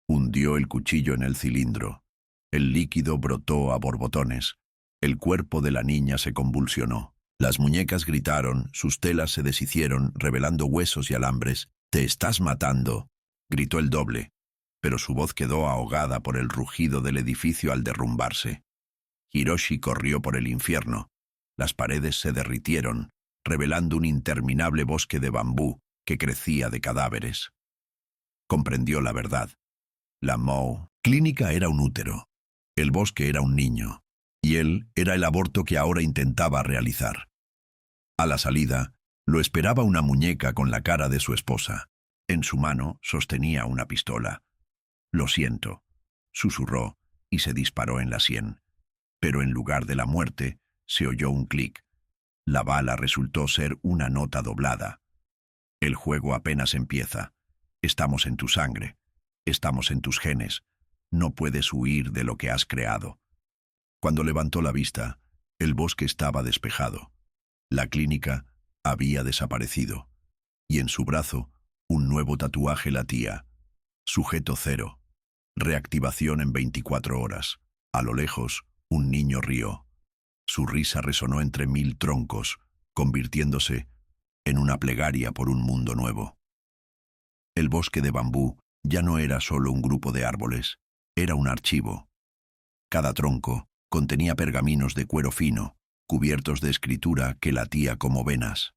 Hundió el cuchillo en el cilindro. El líquido brotó a borbotones. El cuerpo de la niña se convulsionó. Las muñecas gritaron, sus telas se deshicieron, revelando huesos y alambres. «¡Te estás matando!», gritó el doble, pero su voz quedó ahogada por el rugido del edificio al derrumbarse. Hiroshi corrió por el infierno. Las paredes se derritieron, revelando un interminable bosque de bambú que crecía de cadáveres. Comprendió la verdad. La Mou clínica era un útero. El bosque era un niño. Y él era el aborto que ahora intentaba realizar. A la salida, lo esperaba una muñeca con la cara de su esposa. En su mano sostenía una pistola. «Lo siento», susurró y se disparó en la sien. Pero en lugar de la muerte, se oyó un clic. La bala resultó ser una nota doblada. «El juego apenas empieza. Estamos en tu sangre. Estamos en tus genes. No puedes huir de lo que has creado». Cuando levantó la vista, el bosque estaba despejado. La clínica había desaparecido. Y en su brazo, un nuevo tatuaje latía: Sujeto cero. Reactivación en 24 horas. A lo lejos, un niño rió. Su risa resonó entre 1000 troncos, convirtiéndose en una plegaria por un mundo nuevo. El bosque de bambú ya no era solo un grupo de árboles, era un archivo. Cada tronco contenía pergaminos de cuero fino, cubiertos de escritura que latía como venas.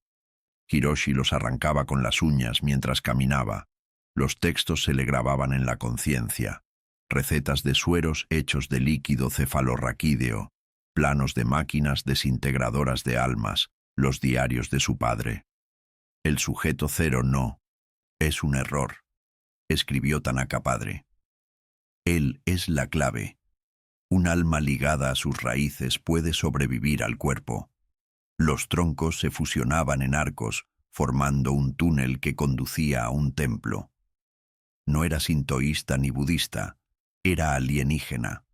Hiroshi los arrancaba con las uñas mientras caminaba. Los textos se le grababan en la conciencia. Recetas de sueros hechos de líquido cefalorraquídeo, planos de máquinas desintegradoras de almas, los diarios de su padre. «El sujeto cero no. Es un error», escribió Tanaka padre. «Él es la clave. Un alma ligada a sus raíces puede sobrevivir al cuerpo». Los troncos se fusionaban en arcos, formando un túnel que conducía a un templo. No era sintoísta ni budista, era alienígena.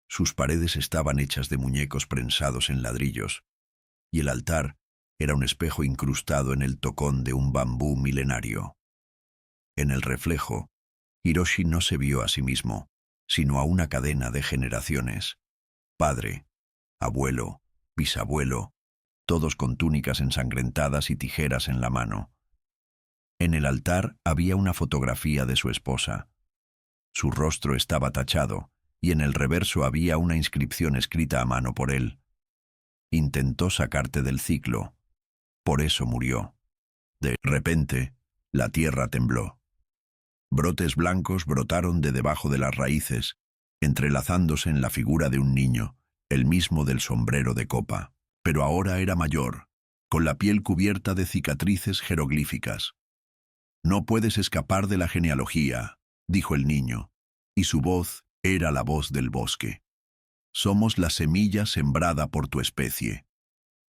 Sus paredes estaban hechas de muñecos prensados en ladrillos, y el altar era un espejo incrustado en el tocón de un bambú milenario. En el reflejo, Hiroshi no se vio a sí mismo, sino a una cadena de generaciones: padre, abuelo, bisabuelo, todos con túnicas ensangrentadas y tijeras en la mano. En el altar había una fotografía de su esposa. Su rostro estaba tachado, y en el reverso había una inscripción escrita a mano por él: «Intentó sacarte del ciclo. Por eso murió». De repente, la tierra tembló. Brotes blancos brotaron de debajo de las raíces, entrelazándose en la figura de un niño, el mismo del sombrero de copa. Pero ahora era mayor, con la piel cubierta de cicatrices jeroglíficas. «No puedes escapar de la genealogía», dijo el niño, y su voz era la voz del bosque. «Somos la semilla sembrada por tu especie.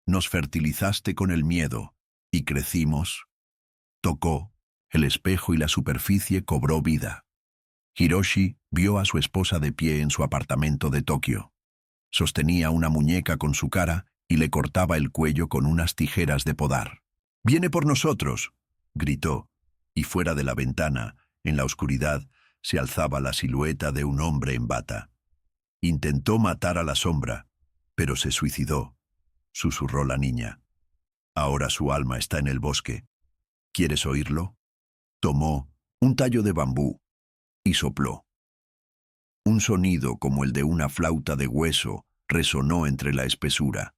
Nos fertilizaste con el miedo, y crecimos». Tocó. El espejo y la superficie cobró vida. Hiroshi vio a su esposa de pie en su apartamento de Tokio. Sostenía una muñeca con su cara y le cortaba el cuello con unas tijeras de podar. «¡Viene por nosotros!», gritó, y fuera de la ventana, en la oscuridad, se alzaba la silueta de un hombre en bata. «Intentó matar a la sombra, pero se suicidó», susurró la niña. «Ahora su alma está en el bosque. ¿Quieres oírlo?». Tomó un tallo de bambú y sopló. Un sonido como el de una flauta de hueso resonó entre la espesura.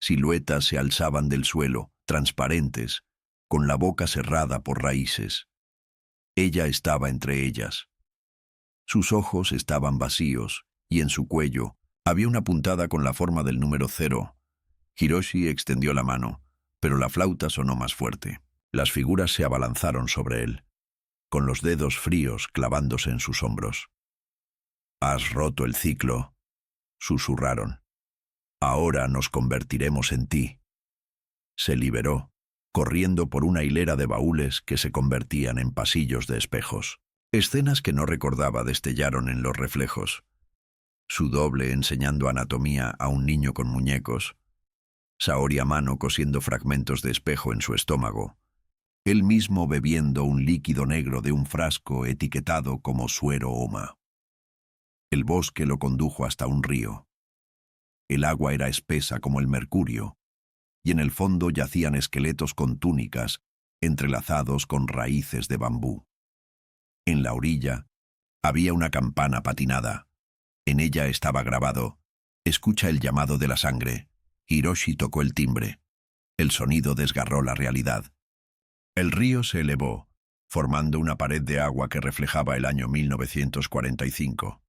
Siluetas se alzaban del suelo, transparentes, con la boca cerrada por raíces. Ella estaba entre ellas. Sus ojos estaban vacíos y en su cuello había una puntada con la forma del número 0. Hiroshi extendió la mano, pero la flauta sonó más fuerte. Las figuras se abalanzaron sobre él, con los dedos fríos clavándose en sus hombros. «Has roto el ciclo», susurraron. «Ahora nos convertiremos en ti». Se liberó, corriendo por una hilera de baúles que se convertían en pasillos de espejos. Escenas que no recordaba destellaron en los reflejos. Su doble enseñando anatomía a un niño con muñecos. Saori a mano cosiendo fragmentos de espejo en su estómago. Él mismo bebiendo un líquido negro de un frasco etiquetado como suero Oma. El bosque lo condujo hasta un río. El agua era espesa como el mercurio, y en el fondo yacían esqueletos con túnicas entrelazados con raíces de bambú. En la orilla había una campana patinada. En ella estaba grabado: «Escucha el llamado de la sangre». Hiroshi tocó el timbre. El sonido desgarró la realidad. El río se elevó, formando una pared de agua que reflejaba el año 1945.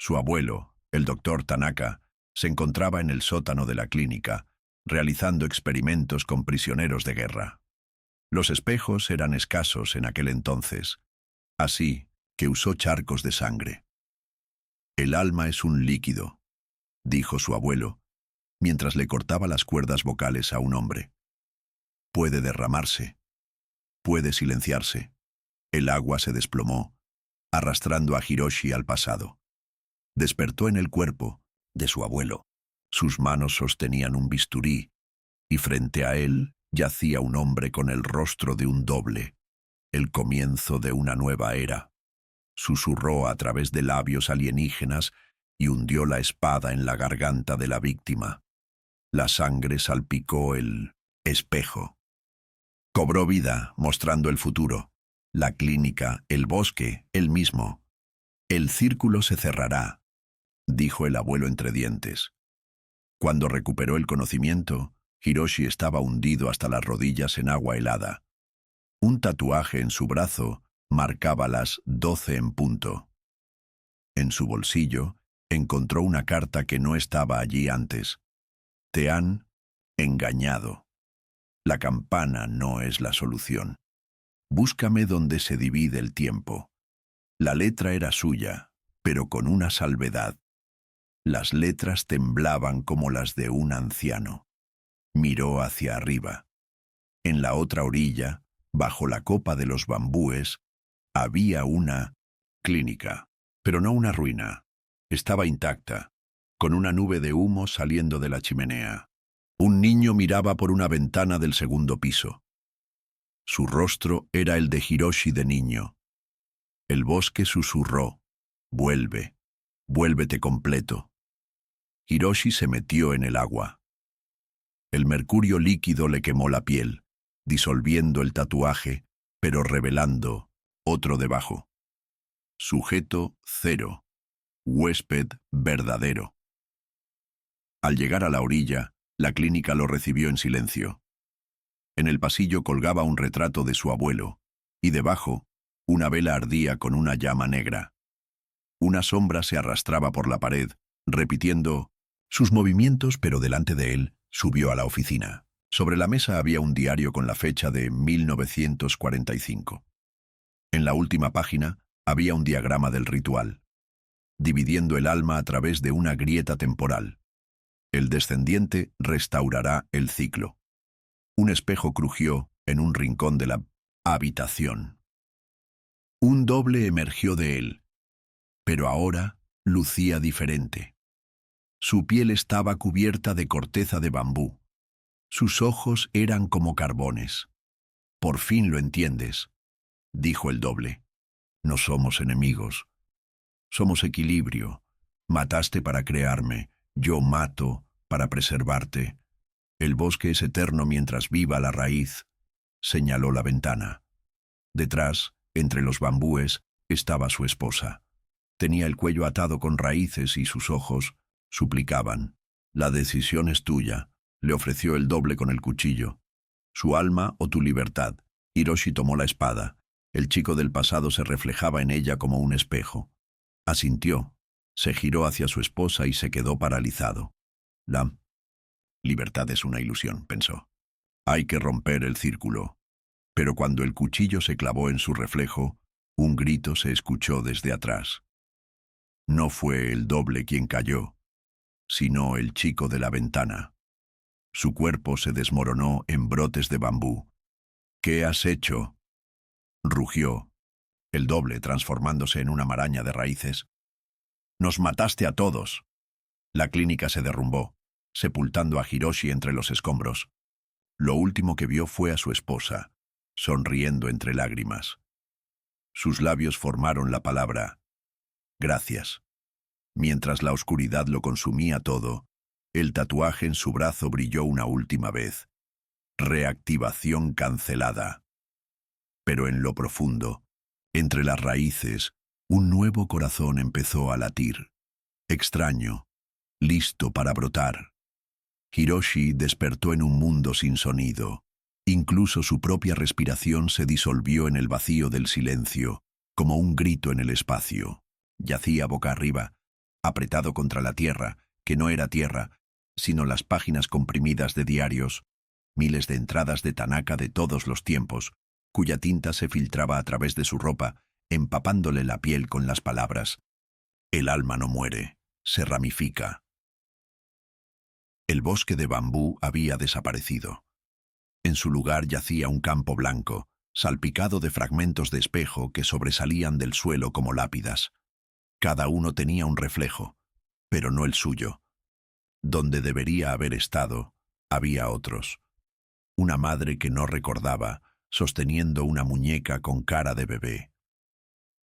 Su abuelo, el doctor Tanaka, se encontraba en el sótano de la clínica, realizando experimentos con prisioneros de guerra. Los espejos eran escasos en aquel entonces, así que usó charcos de sangre. «El alma es un líquido», dijo su abuelo, mientras le cortaba las cuerdas vocales a un hombre. «Puede derramarse, puede silenciarse». El agua se desplomó, arrastrando a Hiroshi al pasado. Despertó en el cuerpo de su abuelo. Sus manos sostenían un bisturí, y frente a él yacía un hombre con el rostro de un doble, el comienzo de una nueva era. Susurró a través de labios alienígenas y hundió la espada en la garganta de la víctima. La sangre salpicó el espejo. Cobró vida, mostrando el futuro. La clínica, el bosque, él mismo. «El círculo se cerrará», dijo el abuelo entre dientes. Cuando recuperó el conocimiento, Hiroshi estaba hundido hasta las rodillas en agua helada. Un tatuaje en su brazo marcaba las 12 en punto. En su bolsillo encontró una carta que no estaba allí antes. «Te han engañado. La campana no es la solución. Búscame donde se divide el tiempo». La letra era suya, pero con una salvedad. Las letras temblaban como las de un anciano. Miró hacia arriba. En la otra orilla, bajo la copa de los bambúes, había una clínica, pero no una ruina. Estaba intacta, con una nube de humo saliendo de la chimenea. Un niño miraba por una ventana del segundo piso. Su rostro era el de Hiroshi de niño. El bosque susurró: «Vuelve, vuélvete completo». Hiroshi se metió en el agua. El mercurio líquido le quemó la piel, disolviendo el tatuaje, pero revelando otro debajo. Sujeto 0. Huésped verdadero. Al llegar a la orilla, la clínica lo recibió en silencio. En el pasillo colgaba un retrato de su abuelo, y debajo, una vela ardía con una llama negra. Una sombra se arrastraba por la pared, repitiendo sus movimientos, pero delante de él subió a la oficina. Sobre la mesa había un diario con la fecha de 1945. En la última página había un diagrama del ritual, dividiendo el alma a través de una grieta temporal. El descendiente restaurará el ciclo. Un espejo crujió en un rincón de la habitación. Un doble emergió de él, pero ahora lucía diferente. Su piel estaba cubierta de corteza de bambú. Sus ojos eran como carbones. «Por fin lo entiendes», dijo el doble. «No somos enemigos. Somos equilibrio. Mataste para crearme. Yo mato para preservarte. El bosque es eterno mientras viva la raíz», señaló la ventana. Detrás, entre los bambúes, estaba su esposa. Tenía el cuello atado con raíces y sus ojos suplicaban. «La decisión es tuya», le ofreció el doble con el cuchillo. «Su alma o tu libertad». Hiroshi tomó la espada. El chico del pasado se reflejaba en ella como un espejo. Asintió, se giró hacia su esposa y se quedó paralizado. «La libertad es una ilusión», pensó. «Hay que romper el círculo». Pero cuando el cuchillo se clavó en su reflejo, un grito se escuchó desde atrás. No fue el doble quien cayó, sino el chico de la ventana. Su cuerpo se desmoronó en brotes de bambú. «¿Qué has hecho?», rugió el doble, transformándose en una maraña de raíces. «Nos mataste a todos». La clínica se derrumbó, sepultando a Hiroshi entre los escombros. Lo último que vio fue a su esposa, sonriendo entre lágrimas. Sus labios formaron la palabra «gracias». Mientras la oscuridad lo consumía todo, el tatuaje en su brazo brilló una última vez. Reactivación cancelada. Pero en lo profundo, entre las raíces, un nuevo corazón empezó a latir. Extraño, listo para brotar. Hiroshi despertó en un mundo sin sonido. Incluso su propia respiración se disolvió en el vacío del silencio, como un grito en el espacio. Yacía boca arriba, apretado contra la tierra, que no era tierra, sino las páginas comprimidas de diarios, miles de entradas de Tanaka de todos los tiempos, cuya tinta se filtraba a través de su ropa, empapándole la piel con las palabras. El alma no muere, se ramifica. El bosque de bambú había desaparecido. En su lugar yacía un campo blanco, salpicado de fragmentos de espejo que sobresalían del suelo como lápidas. Cada uno tenía un reflejo, pero no el suyo. Donde debería haber estado, había otros. Una madre que no recordaba, sosteniendo una muñeca con cara de bebé.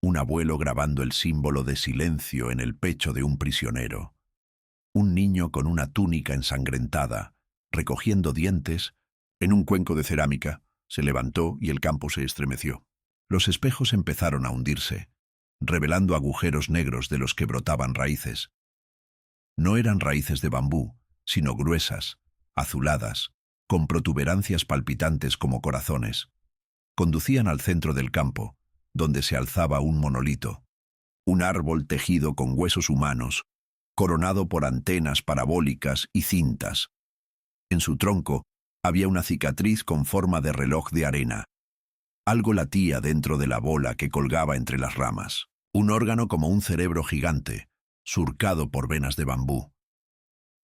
Un abuelo grabando el símbolo de silencio en el pecho de un prisionero. Un niño con una túnica ensangrentada, recogiendo dientes. En un cuenco de cerámica, se levantó y el campo se estremeció. Los espejos empezaron a hundirse, revelando agujeros negros de los que brotaban raíces. No eran raíces de bambú, sino gruesas, azuladas, con protuberancias palpitantes como corazones. Conducían al centro del campo, donde se alzaba un monolito, un árbol tejido con huesos humanos, coronado por antenas parabólicas y cintas. En su tronco había una cicatriz con forma de reloj de arena. Algo latía dentro de la bola que colgaba entre las ramas. Un órgano como un cerebro gigante, surcado por venas de bambú.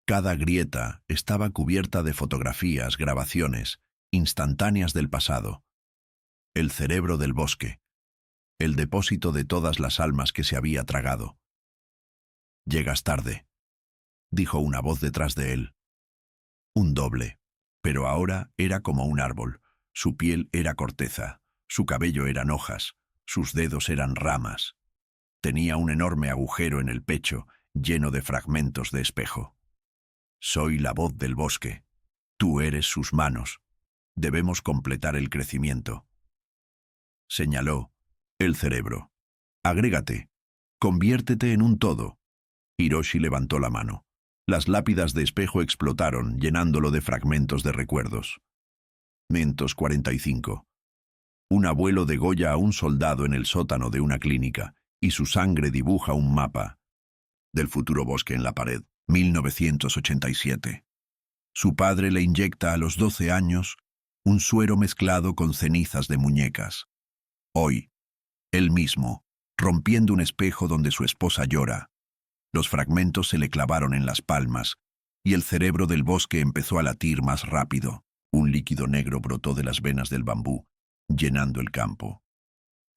Cada grieta estaba cubierta de fotografías, grabaciones, instantáneas del pasado. El cerebro del bosque, el depósito de todas las almas que se había tragado. «Llegas tarde», dijo una voz detrás de él. Un doble, pero ahora era como un árbol. Su piel era corteza, su cabello eran hojas, sus dedos eran ramas. Tenía un enorme agujero en el pecho, lleno de fragmentos de espejo. «Soy la voz del bosque. Tú eres sus manos. Debemos completar el crecimiento», señaló el cerebro. «Agrégate. Conviértete en un todo». Hiroshi levantó la mano. Las lápidas de espejo explotaron, llenándolo de fragmentos de recuerdos. Mentos 45. Un abuelo degolla a un soldado en el sótano de una clínica, y su sangre dibuja un mapa del futuro bosque en la pared. 1987. Su padre le inyecta a los 12 años un suero mezclado con cenizas de muñecas. Hoy, él mismo, rompiendo un espejo donde su esposa llora. Los fragmentos se le clavaron en las palmas, y el cerebro del bosque empezó a latir más rápido. Un líquido negro brotó de las venas del bambú, llenando el campo.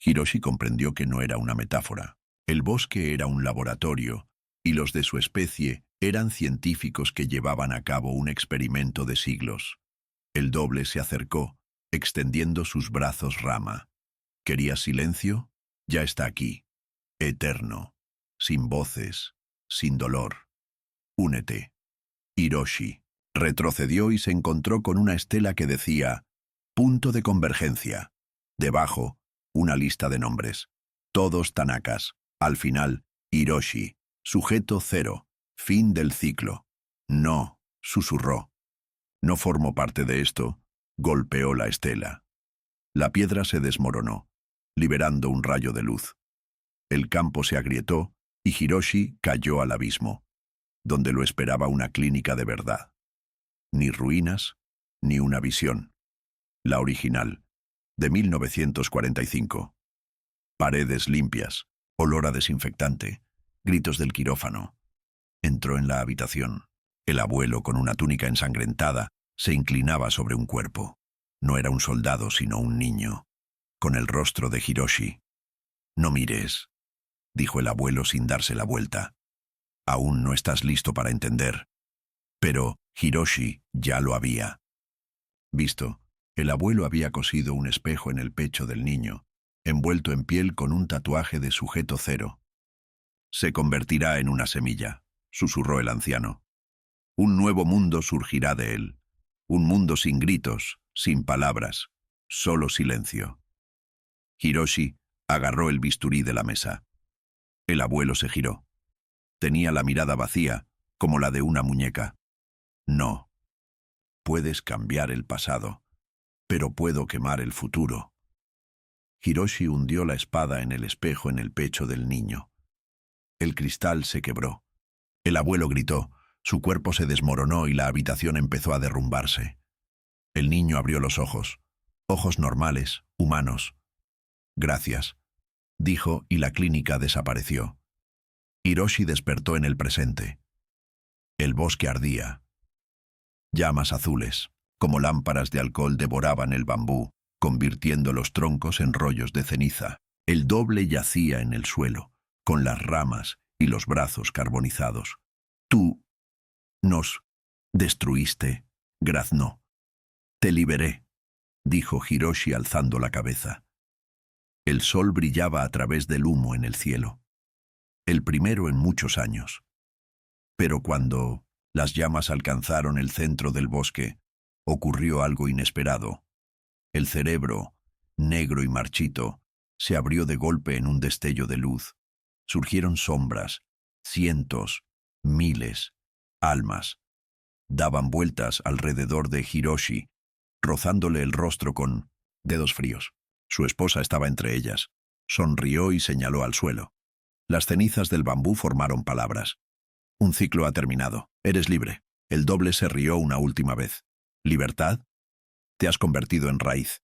Hiroshi comprendió que no era una metáfora. El bosque era un laboratorio, y los de su especie eran científicos que llevaban a cabo un experimento de siglos. El doble se acercó, extendiendo sus brazos rama. ¿Querías silencio? Ya está aquí. Eterno. Sin voces. Sin dolor. Únete. Hiroshi. Retrocedió y se encontró con una estela que decía: punto de convergencia. Debajo, una lista de nombres. Todos Tanakas. Al final, Hiroshi. Sujeto 0. Fin del ciclo. No, susurró. No formo parte de esto. Golpeó la estela. La piedra se desmoronó, liberando un rayo de luz. El campo se agrietó y Hiroshi cayó al abismo, donde lo esperaba una clínica de verdad. Ni ruinas, ni una visión. La original, de 1945. Paredes limpias, olor a desinfectante, gritos del quirófano. Entró en la habitación. El abuelo, con una túnica ensangrentada, se inclinaba sobre un cuerpo. No era un soldado, sino un niño, con el rostro de Hiroshi. «No mires», dijo el abuelo sin darse la vuelta. «Aún no estás listo para entender». Pero Hiroshi ya lo había visto. El abuelo había cosido un espejo en el pecho del niño, envuelto en piel con un tatuaje de sujeto 0. «Se convertirá en una semilla», susurró el anciano. «Un nuevo mundo surgirá de él. Un mundo sin gritos, sin palabras, solo silencio». Hiroshi agarró el bisturí de la mesa. El abuelo se giró. Tenía la mirada vacía, como la de una muñeca. «No. Puedes cambiar el pasado, pero puedo quemar el futuro». Hiroshi hundió la espada en el espejo en el pecho del niño. El cristal se quebró. El abuelo gritó, su cuerpo se desmoronó y la habitación empezó a derrumbarse. El niño abrió los ojos, ojos normales, humanos. «Gracias», dijo, y la clínica desapareció. Hiroshi despertó en el presente. El bosque ardía. Llamas azules, como lámparas de alcohol, devoraban el bambú, convirtiendo los troncos en rollos de ceniza. El doble yacía en el suelo, con las ramas y los brazos carbonizados. «Tú nos destruiste», graznó. «Te liberé», dijo Hiroshi alzando la cabeza. El sol brillaba a través del humo en el cielo. El primero en muchos años. Pero cuando las llamas alcanzaron el centro del bosque, ocurrió algo inesperado. El cerebro, negro y marchito, se abrió de golpe en un destello de luz. Surgieron sombras, cientos, miles, almas. Daban vueltas alrededor de Hiroshi, rozándole el rostro con dedos fríos. Su esposa estaba entre ellas. Sonrió y señaló al suelo. Las cenizas del bambú formaron palabras. «Un ciclo ha terminado. Eres libre». El doble se rió una última vez. «¿Libertad? Te has convertido en raíz.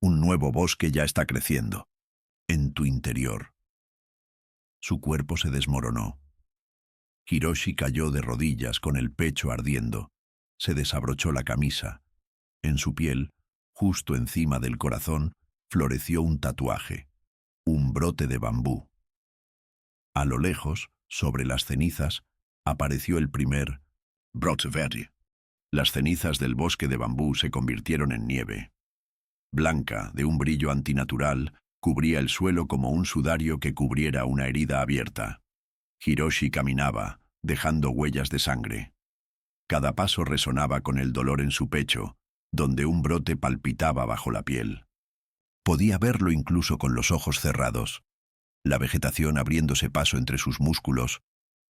Un nuevo bosque ya está creciendo. En tu interior». Su cuerpo se desmoronó. Hiroshi cayó de rodillas con el pecho ardiendo. Se desabrochó la camisa. En su piel, justo encima del corazón, floreció un tatuaje, un brote de bambú. A lo lejos, sobre las cenizas, apareció el primer brote verde. Las cenizas del bosque de bambú se convirtieron en nieve. Blanca, de un brillo antinatural, cubría el suelo como un sudario que cubriera una herida abierta. Hiroshi caminaba, dejando huellas de sangre. Cada paso resonaba con el dolor en su pecho, donde un brote palpitaba bajo la piel. Podía verlo incluso con los ojos cerrados, la vegetación abriéndose paso entre sus músculos,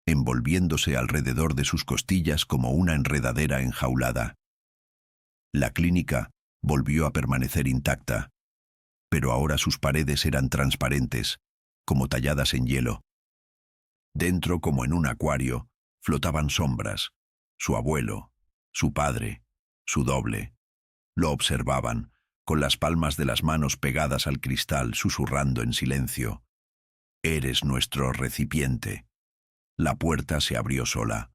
envolviéndose alrededor de sus costillas como una enredadera enjaulada. La clínica volvió a permanecer intacta, pero ahora sus paredes eran transparentes, como talladas en hielo. Dentro, como en un acuario, flotaban sombras. Su abuelo, su padre, su doble. Lo observaban, con las palmas de las manos pegadas al cristal, susurrando en silencio. «Eres nuestro recipiente». La puerta se abrió sola.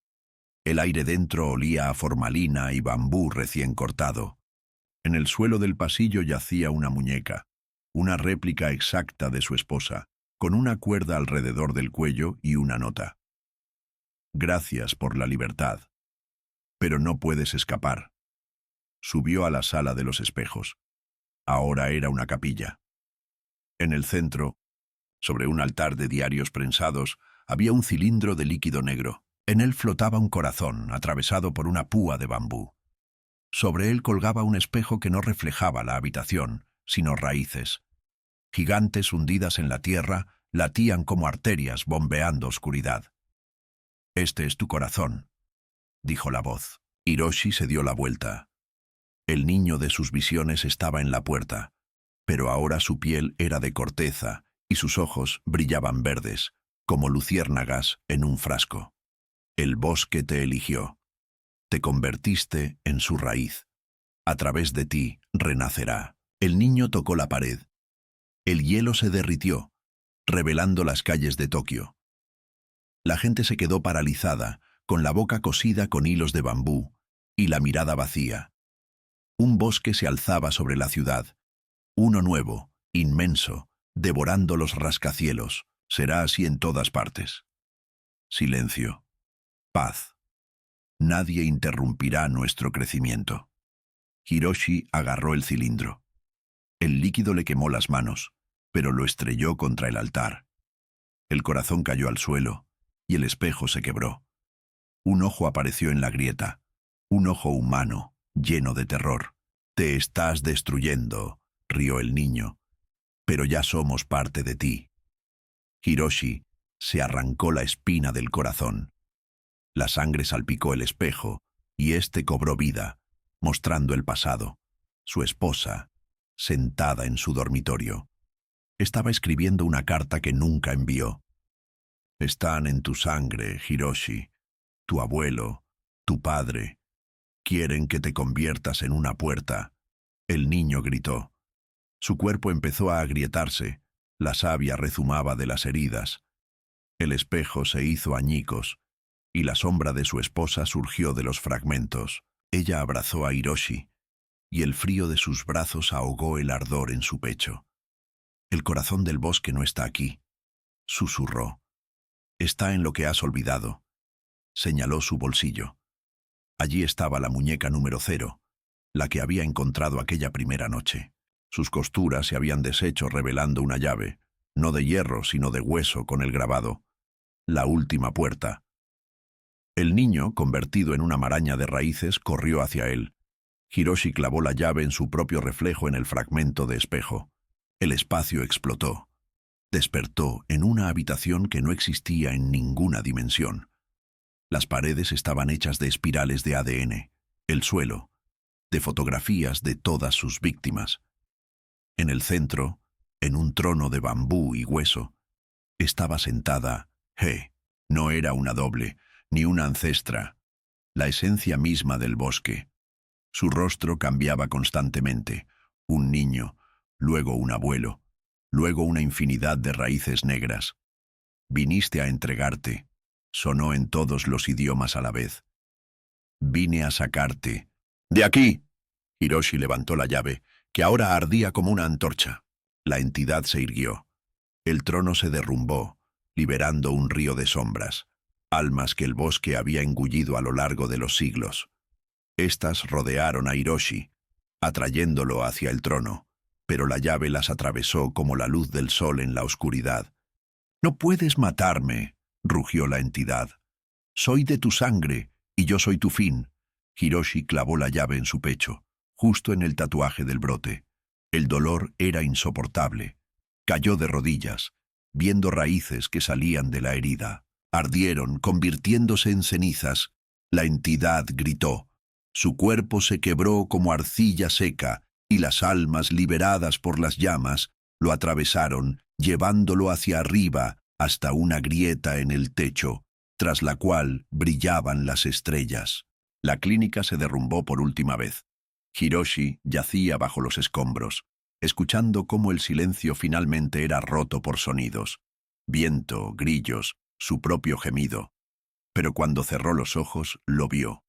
El aire dentro olía a formalina y bambú recién cortado. En el suelo del pasillo yacía una muñeca, una réplica exacta de su esposa, con una cuerda alrededor del cuello y una nota. Gracias por la libertad. Pero no puedes escapar. Subió a la sala de los espejos. Ahora era una capilla. En el centro, sobre un altar de diarios prensados, había un cilindro de líquido negro. En él flotaba un corazón atravesado por una púa de bambú. Sobre él colgaba un espejo que no reflejaba la habitación, sino raíces. Gigantes hundidas en la tierra latían como arterias bombeando oscuridad. «Este es tu corazón», dijo la voz. Hiroshi se dio la vuelta. El niño de sus visiones estaba en la puerta, pero ahora su piel era de corteza y sus ojos brillaban verdes, como luciérnagas en un frasco. El bosque te eligió. Te convertiste en su raíz. A través de ti renacerá. El niño tocó la pared. El hielo se derritió, revelando las calles de Tokio. La gente se quedó paralizada, con la boca cosida con hilos de bambú y la mirada vacía. Un bosque se alzaba sobre la ciudad. Uno nuevo, inmenso, devorando los rascacielos. Será así en todas partes. Silencio. Paz. Nadie interrumpirá nuestro crecimiento. Hiroshi agarró el cilindro. El líquido le quemó las manos, pero lo estrelló contra el altar. El corazón cayó al suelo y el espejo se quebró. Un ojo apareció en la grieta, un ojo humano, lleno de terror. «Te estás destruyendo», rió el niño, «pero ya somos parte de ti». Hiroshi se arrancó la espina del corazón. La sangre salpicó el espejo y éste cobró vida, mostrando el pasado. Su esposa, sentada en su dormitorio. Estaba escribiendo una carta que nunca envió. «Están en tu sangre, Hiroshi. Tu abuelo, tu padre. Quieren que te conviertas en una puerta». El niño gritó. Su cuerpo empezó a agrietarse. La savia rezumaba de las heridas. El espejo se hizo añicos y la sombra de su esposa surgió de los fragmentos. Ella abrazó a Hiroshi y el frío de sus brazos ahogó el ardor en su pecho. «El corazón del bosque no está aquí», susurró. «Está en lo que has olvidado». Señaló su bolsillo. Allí estaba la muñeca número 0, la que había encontrado aquella primera noche. Sus costuras se habían deshecho revelando una llave, no de hierro sino de hueso con el grabado. «La última puerta». El niño, convertido en una maraña de raíces, corrió hacia él. Hiroshi clavó la llave en su propio reflejo en el fragmento de espejo. El espacio explotó. Despertó en una habitación que no existía en ninguna dimensión. Las paredes estaban hechas de espirales de ADN, el suelo, de fotografías de todas sus víctimas. En el centro, en un trono de bambú y hueso, estaba sentada He. No era una doble, ni una ancestra, la esencia misma del bosque. Su rostro cambiaba constantemente, un niño, luego un abuelo, luego una infinidad de raíces negras. «Viniste a entregarte», sonó en todos los idiomas a la vez. «Vine a sacarte». «¡De aquí!». Hiroshi levantó la llave, que ahora ardía como una antorcha. La entidad se irguió. El trono se derrumbó, liberando un río de sombras, almas que el bosque había engullido a lo largo de los siglos. Estas rodearon a Hiroshi, atrayéndolo hacia el trono, pero la llave las atravesó como la luz del sol en la oscuridad. «No puedes matarme», rugió la entidad. «Soy de tu sangre y yo soy tu fin». Hiroshi clavó la llave en su pecho, justo en el tatuaje del brote. El dolor era insoportable. Cayó de rodillas, viendo raíces que salían de la herida. Ardieron, convirtiéndose en cenizas. La entidad gritó. Su cuerpo se quebró como arcilla seca, y las almas liberadas por las llamas lo atravesaron, llevándolo hacia arriba hasta una grieta en el techo, tras la cual brillaban las estrellas. La clínica se derrumbó por última vez. Hiroshi yacía bajo los escombros, escuchando cómo el silencio finalmente era roto por sonidos. Viento, grillos, su propio gemido. Pero cuando cerró los ojos, lo vio.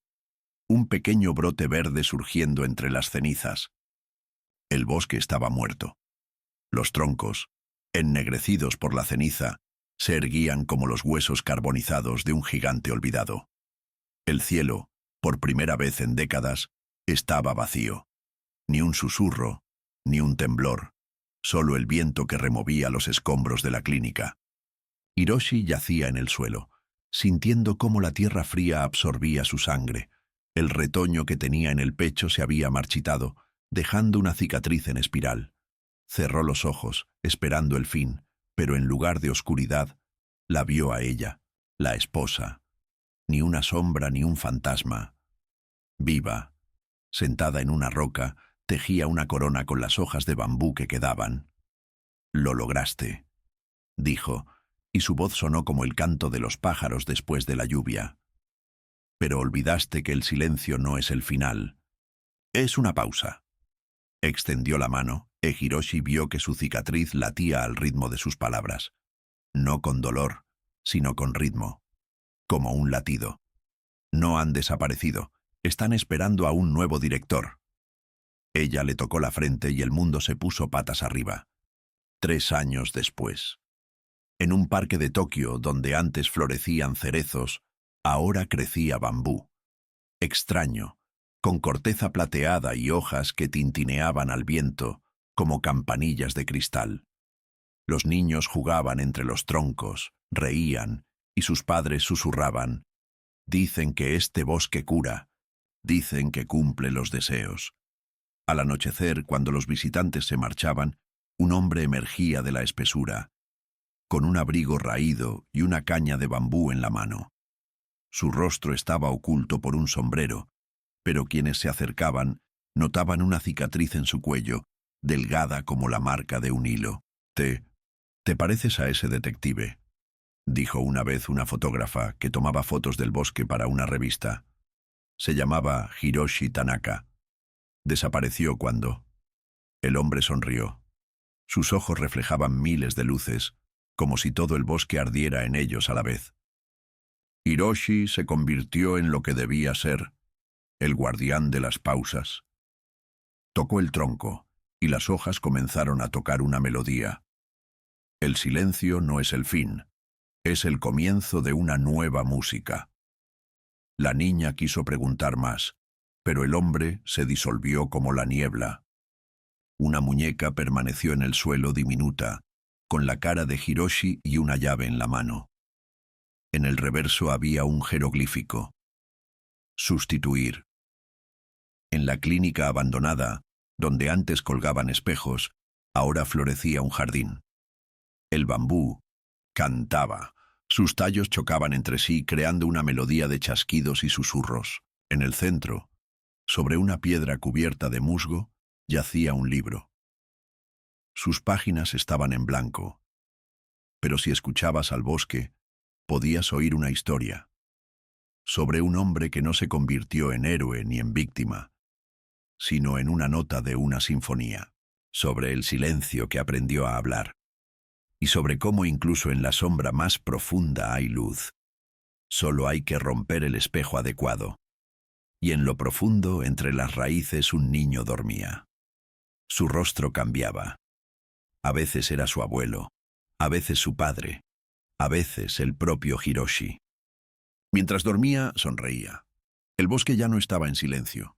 Un pequeño brote verde surgiendo entre las cenizas. El bosque estaba muerto. Los troncos, ennegrecidos por la ceniza, Se erguían como los huesos carbonizados de un gigante olvidado. El cielo, por primera vez en décadas, estaba vacío. Ni un susurro, ni un temblor, solo el viento que removía los escombros de la clínica. Hiroshi yacía en el suelo, sintiendo cómo la tierra fría absorbía su sangre. El retoño que tenía en el pecho se había marchitado, dejando una cicatriz en espiral. Cerró los ojos, esperando el fin, pero en lugar de oscuridad, la vio a ella, la esposa. Ni una sombra ni un fantasma. Viva, sentada en una roca, tejía una corona con las hojas de bambú que quedaban. «Lo lograste», dijo, y su voz sonó como el canto de los pájaros después de la lluvia. «Pero olvidaste que el silencio no es el final. Es una pausa». Extendió la mano, e Hiroshi vio que su cicatriz latía al ritmo de sus palabras. No con dolor, sino con ritmo. Como un latido. No han desaparecido. Están esperando a un nuevo director. Ella le tocó la frente y el mundo se puso patas arriba. 3 años después. En un parque de Tokio, donde antes florecían cerezos, ahora crecía bambú. Extraño, con corteza plateada y hojas que tintineaban al viento como campanillas de cristal. Los niños jugaban entre los troncos, reían, y sus padres susurraban: «Dicen que este bosque cura, dicen que cumple los deseos». Al anochecer, cuando los visitantes se marchaban, un hombre emergía de la espesura, con un abrigo raído y una caña de bambú en la mano. Su rostro estaba oculto por un sombrero, pero quienes se acercaban notaban una cicatriz en su cuello, delgada como la marca de un hilo. «¿Te pareces a ese detective?», dijo una vez una fotógrafa que tomaba fotos del bosque para una revista. Se llamaba Hiroshi Tanaka. Desapareció cuando... El hombre sonrió. Sus ojos reflejaban miles de luces, como si todo el bosque ardiera en ellos a la vez. Hiroshi se convirtió en lo que debía ser, el guardián de las pausas. Tocó el tronco, y las hojas comenzaron a tocar una melodía. El silencio no es el fin, es el comienzo de una nueva música. La niña quiso preguntar más, pero el hombre se disolvió como la niebla. Una muñeca permaneció en el suelo diminuta, con la cara de Hiroshi y una llave en la mano. En el reverso había un jeroglífico: sustituir. En la clínica abandonada, donde antes colgaban espejos, ahora florecía un jardín. El bambú cantaba. Sus tallos chocaban entre sí, creando una melodía de chasquidos y susurros. En el centro, sobre una piedra cubierta de musgo, yacía un libro. Sus páginas estaban en blanco, pero si escuchabas al bosque, podías oír una historia. Sobre un hombre que no se convirtió en héroe ni en víctima, sino en una nota de una sinfonía. Sobre el silencio que aprendió a hablar. Y sobre cómo incluso en la sombra más profunda hay luz. Solo hay que romper el espejo adecuado. Y en lo profundo, entre las raíces, un niño dormía. Su rostro cambiaba. A veces era su abuelo, a veces su padre, a veces el propio Hiroshi. Mientras dormía, sonreía. El bosque ya no estaba en silencio.